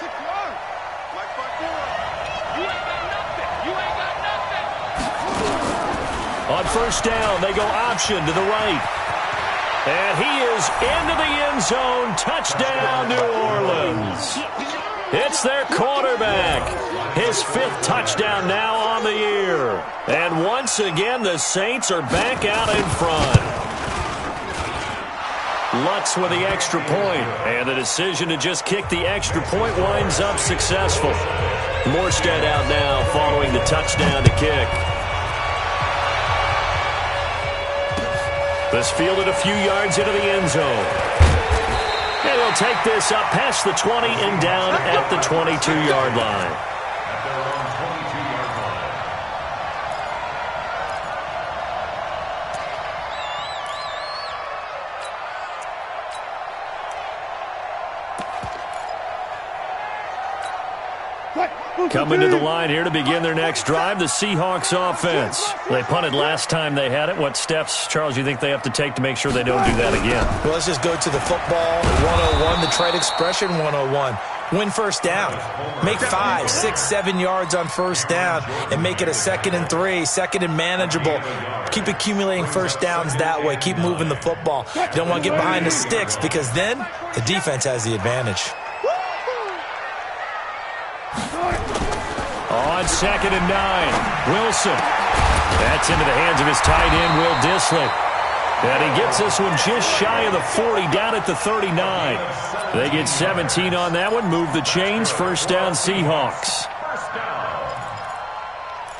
6 yards. Like 5 4. You ain't got nothing. You ain't got nothing. On 1st down, they go option to the right. And he is into the end zone. Touchdown, New Orleans. It's their quarterback. His 5th touchdown now on the year. And once again, the Saints are back out in front. Lutz with the extra point. And the decision to just kick the extra point winds up successful. Morstead out now following the touchdown to kick. This fielded a few yards into the end zone. And he'll take this up past the 20 and down at the 22-yard line. At their own 22-yard line. Coming to the line here to begin their next drive, the Seahawks offense. They punted last time they had it. What steps, Charles, you think they have to take to make sure they don't do that again? Well, let's just go to the football 101, the trade expression 101. Win first down. Make 5, 6, 7 yards on first down and make it a 2nd and 3, 2nd and manageable. Keep accumulating first downs that way. Keep moving the football. You don't want to get behind the sticks because then the defense has the advantage. On 2nd and 9, Wilson. That's into the hands of his tight end, Will Dissly. And he gets this one just shy of the 40, down at the 39. They get 17 on that one, move the chains, first down Seahawks. First down.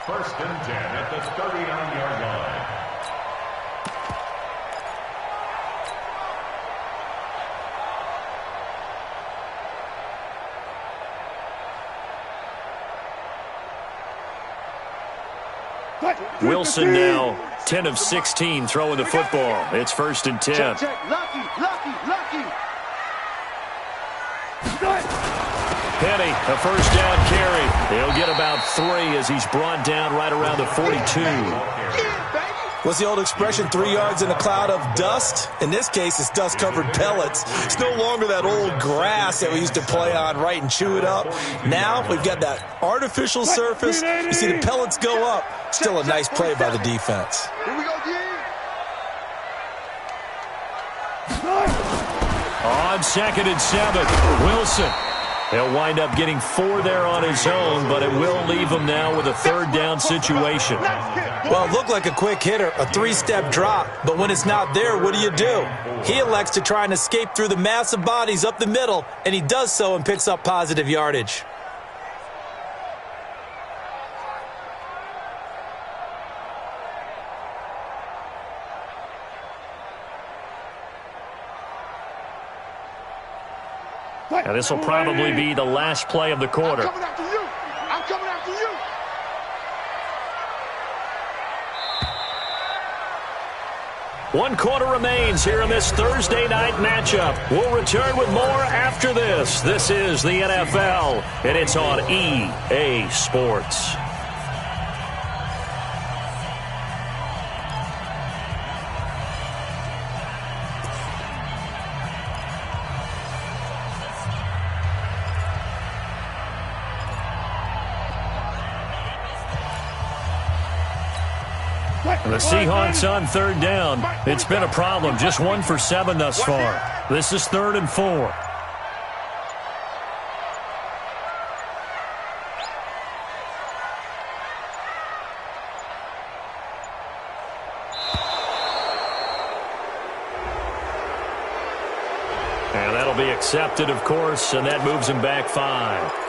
1st and 10 at the 39-yard line. Wilson now 10 of 16 throwing the football. It's 1st and 10. Lucky. Penny, a first down carry. He'll get about 3 as he's brought down right around the 42. What's the old expression, 3 yards in a cloud of dust? In this case, it's dust-covered pellets. It's no longer that old grass that we used to play on, right, and chew it up. Now we've got that artificial surface. You see the pellets go up. Still a nice play by the defense. Here we go, D. On 2nd and 7, Wilson. He'll wind up getting 4 there on his own, but it will leave him now with a 3rd down situation. Well, it looked like a quick hitter, a 3-step drop, but when it's not there, what do? He elects to try and escape through the massive bodies up the middle, and he does so and picks up positive yardage. Now, this will probably be the last play of the quarter. I'm coming after you. One quarter remains here in this Thursday night matchup. We'll return with more after this. This is the NFL, and it's on EA Sports. The Seahawks on 3rd down. It's been a problem. Just 1 for 7 thus far. This is 3rd and 4. And that'll be accepted, of course, and that moves him back 5.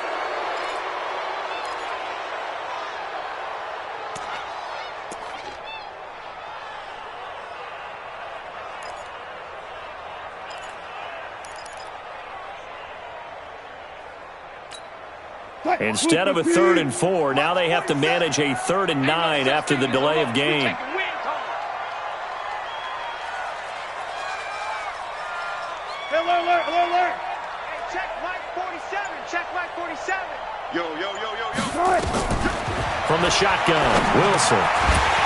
Instead of a 3rd and 4, now they have to manage a 3rd and 9 after the delay of game. Alert. Hey, check Mike 47. Yo. From the shotgun, Wilson.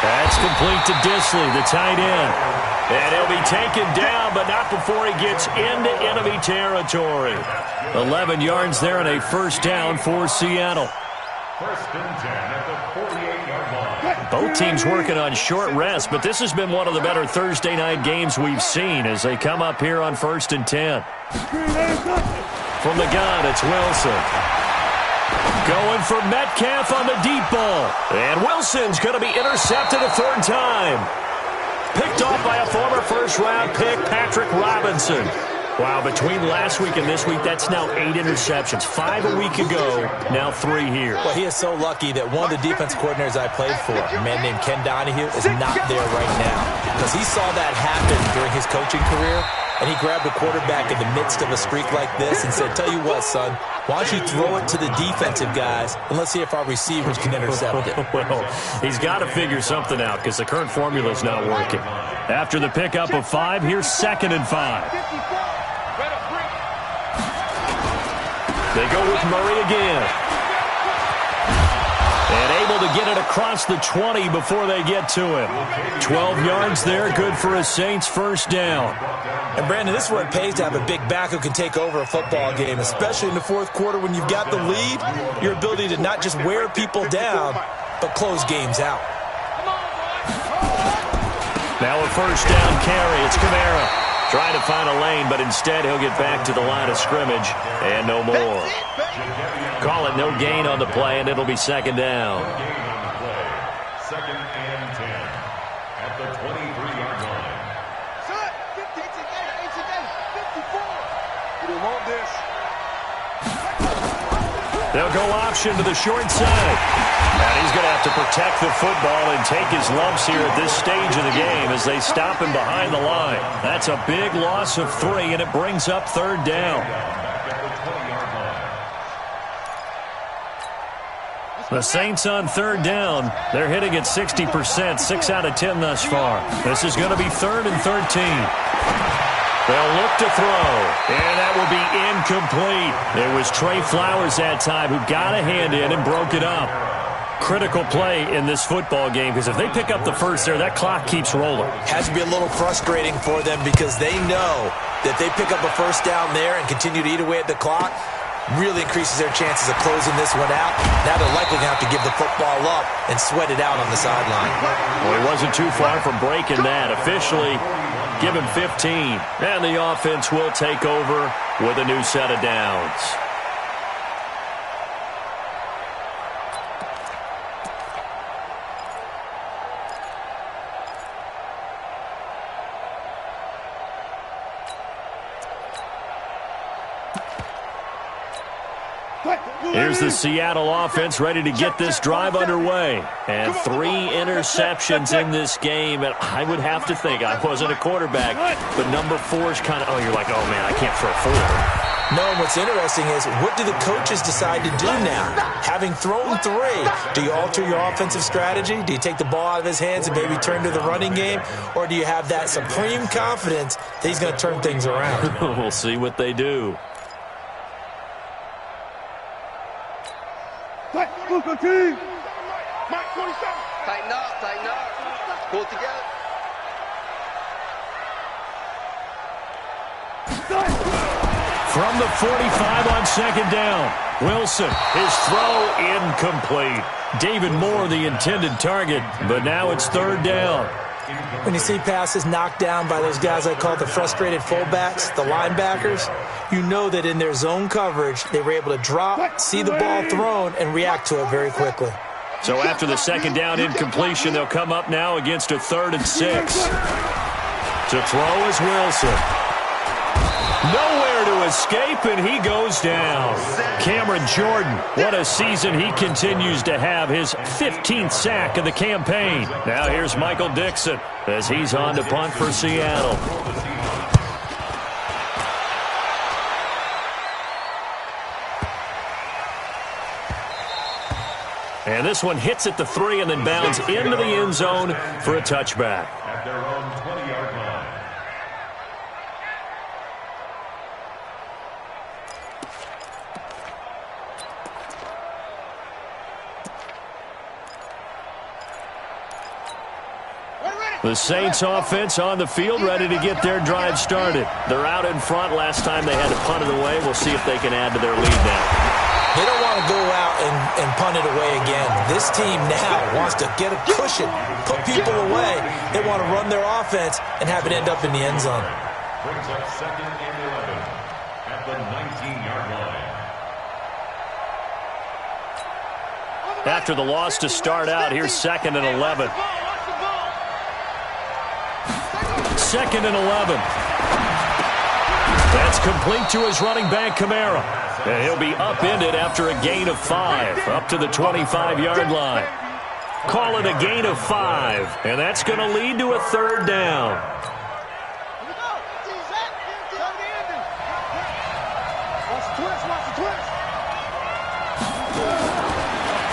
That's complete to Dissly, the tight end. And he'll be taken down, but not before he gets into enemy territory. 11 yards there and a first down for Seattle. 1st and 10 at the 48-yard line. Both teams working on short rest, but this has been one of the better Thursday night games we've seen as they come up here on 1st and 10. From the gun, it's Wilson. Going for Metcalf on the deep ball. And Wilson's going to be intercepted a 3rd time. Picked off by a former first-round pick, Patrick Robinson. Wow, between last week and this week, that's now 8 interceptions. 5 a week ago, now 3 here. Well, he is so lucky that one of the defense coordinators I played for, a man named Ken Donahue, is not there right now. Because he saw that happen during his coaching career, and he grabbed a quarterback in the midst of a streak like this and said, tell you what, son, why don't you throw it to the defensive guys, and let's see if our receivers can intercept it. Well, he's got to figure something out because the current formula is not working. After the pickup of 5, here's 2nd and 5. They go with Murray again. across the 20 before they get to him. 12 yards there, good for a Saints first down. And, Brandon, this is where it pays to have a big back who can take over a football game, especially in the fourth quarter when you've got the lead. Your ability to not just wear people down, but close games out. Now a first down carry. It's Kamara trying to find a lane, but instead he'll get back to the line of scrimmage and no more. Call it no gain on the play, and it'll be second down. Second and 10 at the 23-yard line. 50, it's again, 54. You don't want this. They'll go option to the short side. And he's going to have to protect the football and take his lumps here at this stage of the game as they stop him behind the line. That's a big loss of 3, and it brings up third down. The Saints on third down. They're hitting at 60%, 6 out of 10 thus far. This is going to be 3rd and 13. They'll look to throw, and that will be incomplete. It was Trey Flowers that time who got a hand in and broke it up. Critical play in this football game, because if they pick up the first there, that clock keeps rolling. Has to be a little frustrating for them because they know that they pick up a first down there and continue to eat away at the clock, really increases their chances of closing this one out. Now they're likely going to have to give the football up and sweat it out on the sideline. Well, he wasn't too far from breaking that. Officially, give him 15. And the offense will take over with a new set of downs. Here's the Seattle offense ready to get this drive underway. And 3 interceptions in this game. And I would have to think, I wasn't a quarterback, but number 4 is kind of, you're like, oh, man, I can't throw 4. No, and what's interesting is, what do the coaches decide to do now? Having thrown 3, do you alter your offensive strategy? Do you take the ball out of his hands and maybe turn to the running game? Or do you have that supreme confidence that he's going to turn things around? We'll see what they do. Tighten up. Pull together. From the 45 on second down, Wilson, his throw incomplete. David Moore, the intended target, but now it's third down. When you see passes knocked down by those guys I call the frustrated fullbacks, the linebackers, you know that in their zone coverage, they were able to drop, see the ball thrown, and react to it very quickly. So after the second down incompletion, they'll come up now against a 3rd and 6. To throw is Wilson. Nowhere to escape, and he goes down. Cameron Jordan, what a season he continues to have, his 15th sack of the campaign. Now here's Michael Dixon as he's on to punt for Seattle. And this one hits at the 3 and then bounds into the end zone for a touchback. At their own 20-yard line. The Saints offense on the field, ready to get their drive started. They're out in front. Last time they had to punt it away. We'll see if they can add to their lead now. They don't want to go out and punt it away again. This team now wants to get a cushion, put people away. They want to run their offense and have it end up in the end zone. Brings up second and 11 at the 19-yard line. After the loss to start out, here's 2nd and 11. 2nd and 11. That's complete to his running back, Kamara. And he'll be upended after a gain of 5, up to the 25-yard line. Call it a gain of 5, and that's going to lead to a 3rd down.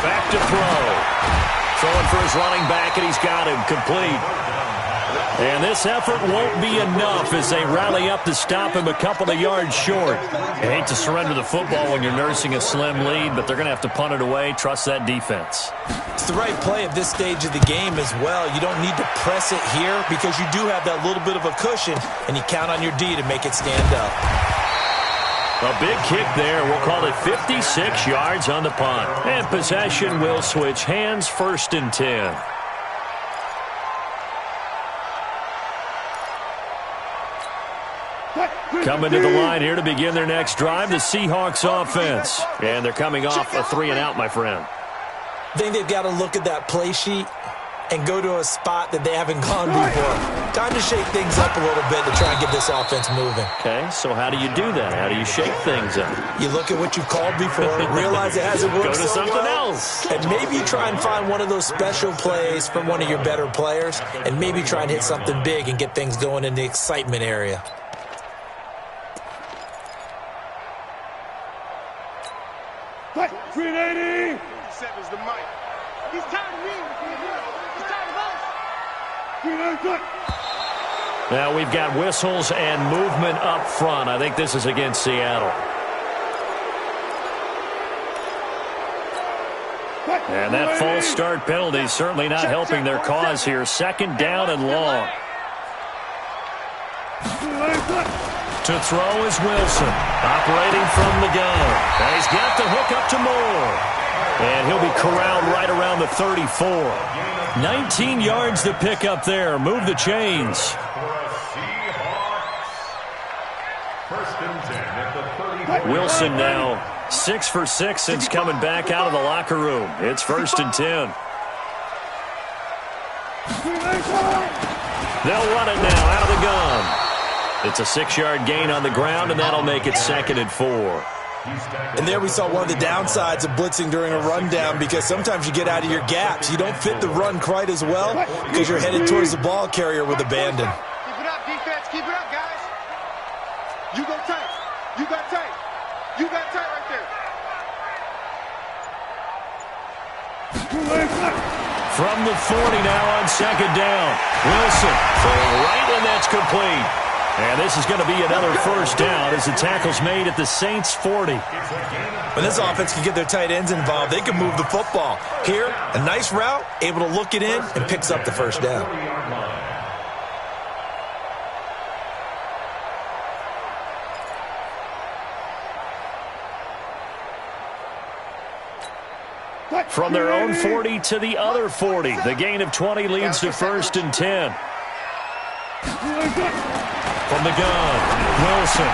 Back to throw. Throwing for his running back, and he's got him complete. And this effort won't be enough as they rally up to stop him a couple of yards short. You hate to surrender the football when you're nursing a slim lead, but they're going to have to punt it away. Trust that defense. It's the right play at this stage of the game as well. You don't need to press it here because you do have that little bit of a cushion, and you count on your D to make it stand up. A big kick there. We'll call it 56 yards on the punt. And possession will switch hands, 1st and 10. Coming to the line here to begin their next drive, the Seahawks offense. And they're coming off a 3-and-out, my friend. I think they've got to look at that play sheet and go to a spot that they haven't gone before. Time to shake things up a little bit to try and get this offense moving. Okay, so how do you do that? How do you shake things up? You look at what you've called before, realize it hasn't worked Go to so something well, else. and maybe try and find one of those special plays from one of your better players, and maybe try and hit something big and get things going in the excitement area. Green 80! 47's the mic. He's tired of me. He's tired of us. Green 80. Now we've got whistles and movement up front. I think this is against Seattle. And that false start penalty is certainly not helping their cause here. 2nd down and long. To throw is Wilson, operating from the gun. And he's got the hook up to Moore. And he'll be corralled right around the 34. 19 yards to pick up there. Move the chains. Wilson now 6 for 6 since coming back out of the locker room. It's 1st and 10. They'll run it now out of the gun. It's a 6-yard gain on the ground, and that'll make it 2nd and 4. And there we saw one of the downsides of blitzing during a rundown, because sometimes you get out of your gaps. You don't fit the run quite as well because you're headed towards the ball carrier with abandon. Keep it up, defense. Keep it up, guys. You go tight. You got tight. You got tight right there. From the 40 now on 2nd down. Wilson throwing right, and that's complete. And this is going to be another 1st down as the tackle's made at the Saints' 40. When this offense can get their tight ends involved, they can move the football. Here, a nice route, able to look it in, and picks up the 1st down. From their own 40 to the other 40. The gain of 20 leads to 1st and 10. From the gun, Wilson.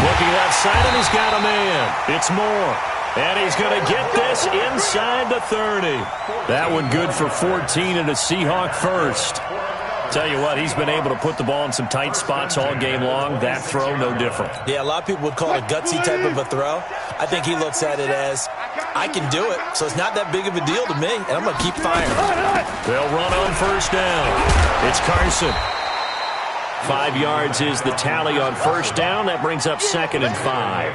Looking outside, and he's got a man. It's Moore. And he's going to get this inside the 30. That one good for 14 and a Seahawk 1st. Tell you what, he's been able to put the ball in some tight spots all game long. That throw, no different. Yeah, a lot of people would call it a gutsy type of a throw. I think he looks at it as, I can do it, so it's not that big of a deal to me, and I'm going to keep firing. They'll run on 1st down. It's Carson. 5 yards is the tally on 1st down. That brings up 2nd and 5.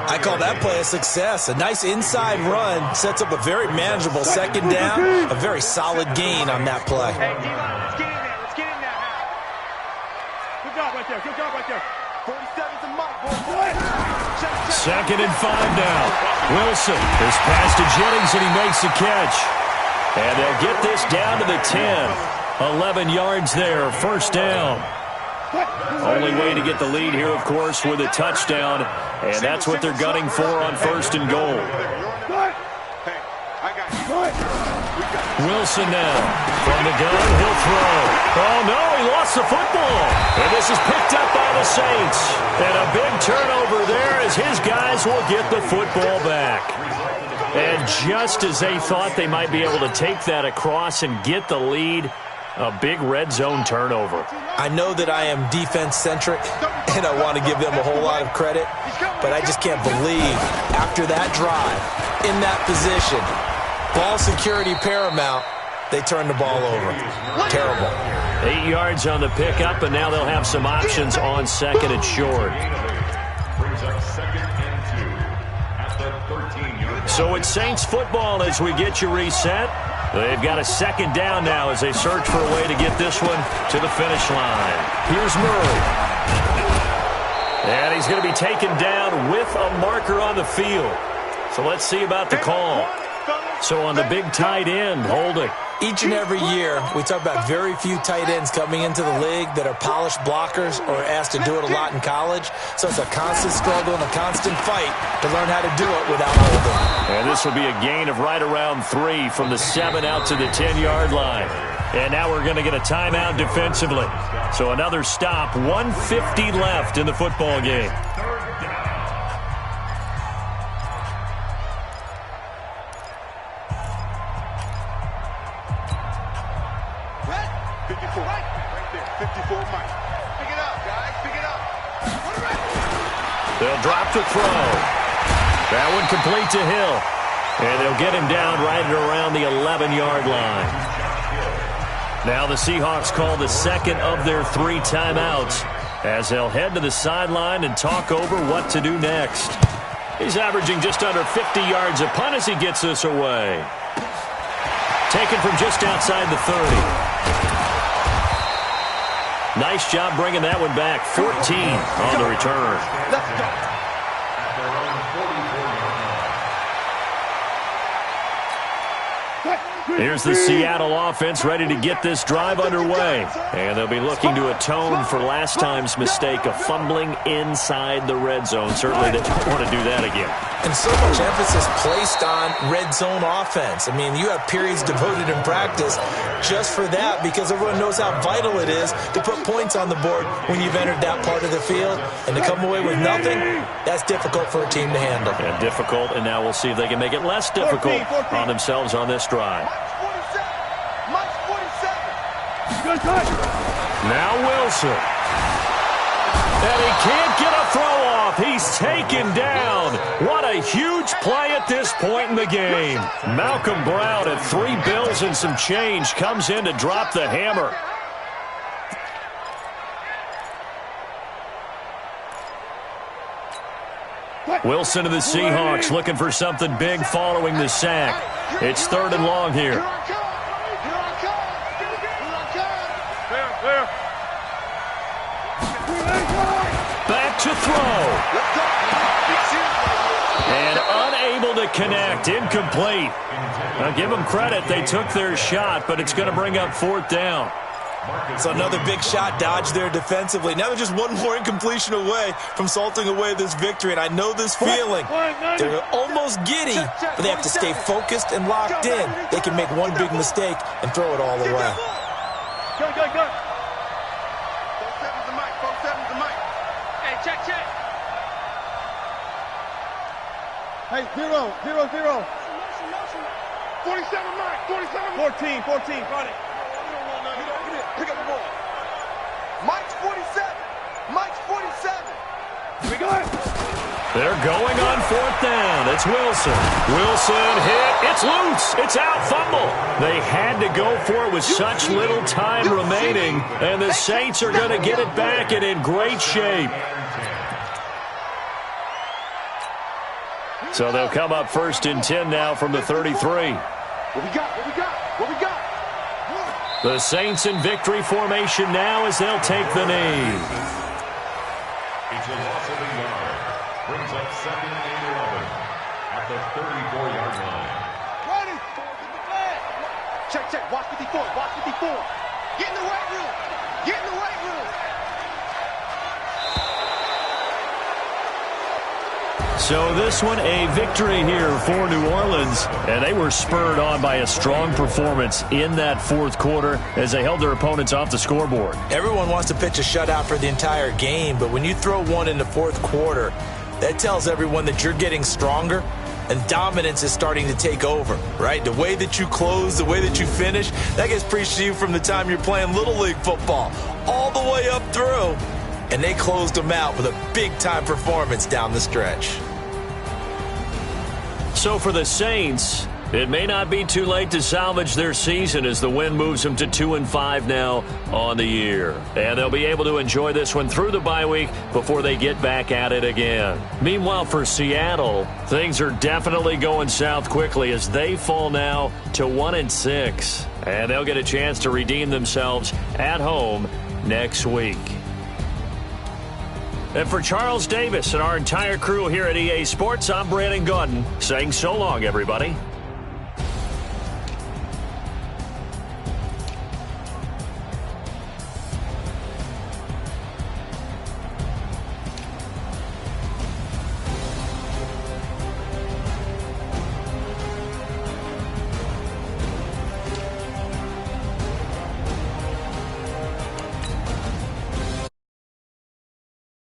I call that play a success. A nice inside run sets up a very manageable 2nd down. A very solid gain on that play. Hey, let's get in there. Let's get in there now. Good job right there. Good job right there. 47's a mic, boy. 2nd and 5 now. Wilson is pass to Jennings, and he makes the catch. And they'll get this down to the 10. 11 yards there, 1st down. Only way to get the lead here, of course, with a touchdown, and that's what they're gunning for on 1st and goal. Wilson now. From the gun, he'll throw. Oh, no, he lost the football. And this is picked up by the Saints. And a big turnover there as his guys will get the football back. And just as they thought they might be able to take that across and get the lead, a big red zone turnover. I know that I am defense-centric, and I want to give them a whole lot of credit, but I just can't believe after that drive, in that position, ball security paramount, they turn the ball over. Terrible. 8 yards on the pickup, and now they'll have some options on 2nd and short. So it's Saints football as we get you reset. They've got a second down now as they search for a way to get this one to the finish line. Here's Murray. And he's going to be taken down with a marker on the field. So let's see about the call. So on the big tight end, holding. Each and every year, we talk about very few tight ends coming into the league that are polished blockers or asked to do it a lot in college. So it's a constant struggle and a constant fight to learn how to do it without holding. And this will be a gain of right around 3 from the 7 out to the 10-yard line. And now we're going to get a timeout defensively. So another stop, 1:50 left in the football game. They'll drop to throw. That one complete to Hill. And they'll get him down right at around the 11-yard line. Now the Seahawks call the second of their 3 timeouts as they'll head to the sideline and talk over what to do next. He's averaging just under 50 yards a punt as he gets this away. Taken from just outside the 30. Nice job bringing that one back. 14 on the return. Let's go. At their own 44-yard line. Here's the Seattle offense ready to get this drive underway. And they'll be looking to atone for last time's mistake of fumbling inside the red zone. Certainly they don't want to do that again. And so much emphasis placed on red zone offense. I mean, you have periods devoted in practice just for that because everyone knows how vital it is to put points on the board when you've entered that part of the field. And to come away with nothing, that's difficult for a team to handle. Yeah, difficult, and now we'll see if they can make it less difficult on themselves on this drive. Mike's 47. Now Wilson. And he can't get a throw off. He's taken down. What a huge play at this point in the game. Malcolm Brown at 3 bills and some change comes in to drop the hammer. Wilson to the Seahawks looking for something big following the sack. It's 3rd and long here. Back to throw. And unable to connect. Incomplete. Now give them credit. They took their shot, but it's going to bring up 4th down. So another big shot dodged there defensively. Now they're just one more incompletion away from salting away this victory. And I know this feeling. They're almost giddy, but they have to stay focused and locked in. They can make one big mistake and throw it all away. Go. 4-7's the mic. 4-7's the mic. Hey, check. Hey, 0. 47 Mike. 47. 14. Got it. Pick up the ball. Mike's 47. Mike's 47. We got it. They're going on 4th down. It's Wilson. Wilson hit. It's loose. It's out. Fumble. They had to go for it with such little time remaining. And the Saints are going to get it back and in great shape. So they'll come up 1st and 10 now from the 33. What we got? The Saints in victory formation now as they'll take the knee. It's a loss of a yard. Brings up 2nd and 11 at the 34-yard line. Ready. Check. Watch 54. Get in the weight room. So this one a victory here for New Orleans, and they were spurred on by a strong performance in that 4th quarter as they held their opponents off the scoreboard. Everyone wants to pitch a shutout for the entire game, but when you throw one in the 4th quarter, that tells everyone that you're getting stronger and dominance is starting to take over, right? The way that you close, the way that you finish, that gets preached to you from the time you're playing Little League football all the way up through, and they closed them out with a big-time performance down the stretch. So for the Saints, It may not be too late to salvage their season as the win moves them to 2-5 now on the year. And they'll be able to enjoy this one through the bye week before they get back at it again. Meanwhile, for Seattle, things are definitely going south quickly as they fall now to 1-6. And they'll get a chance to redeem themselves at home next week. And for Charles Davis and our entire crew here at EA Sports, I'm Brandon Gaudin saying so long, everybody.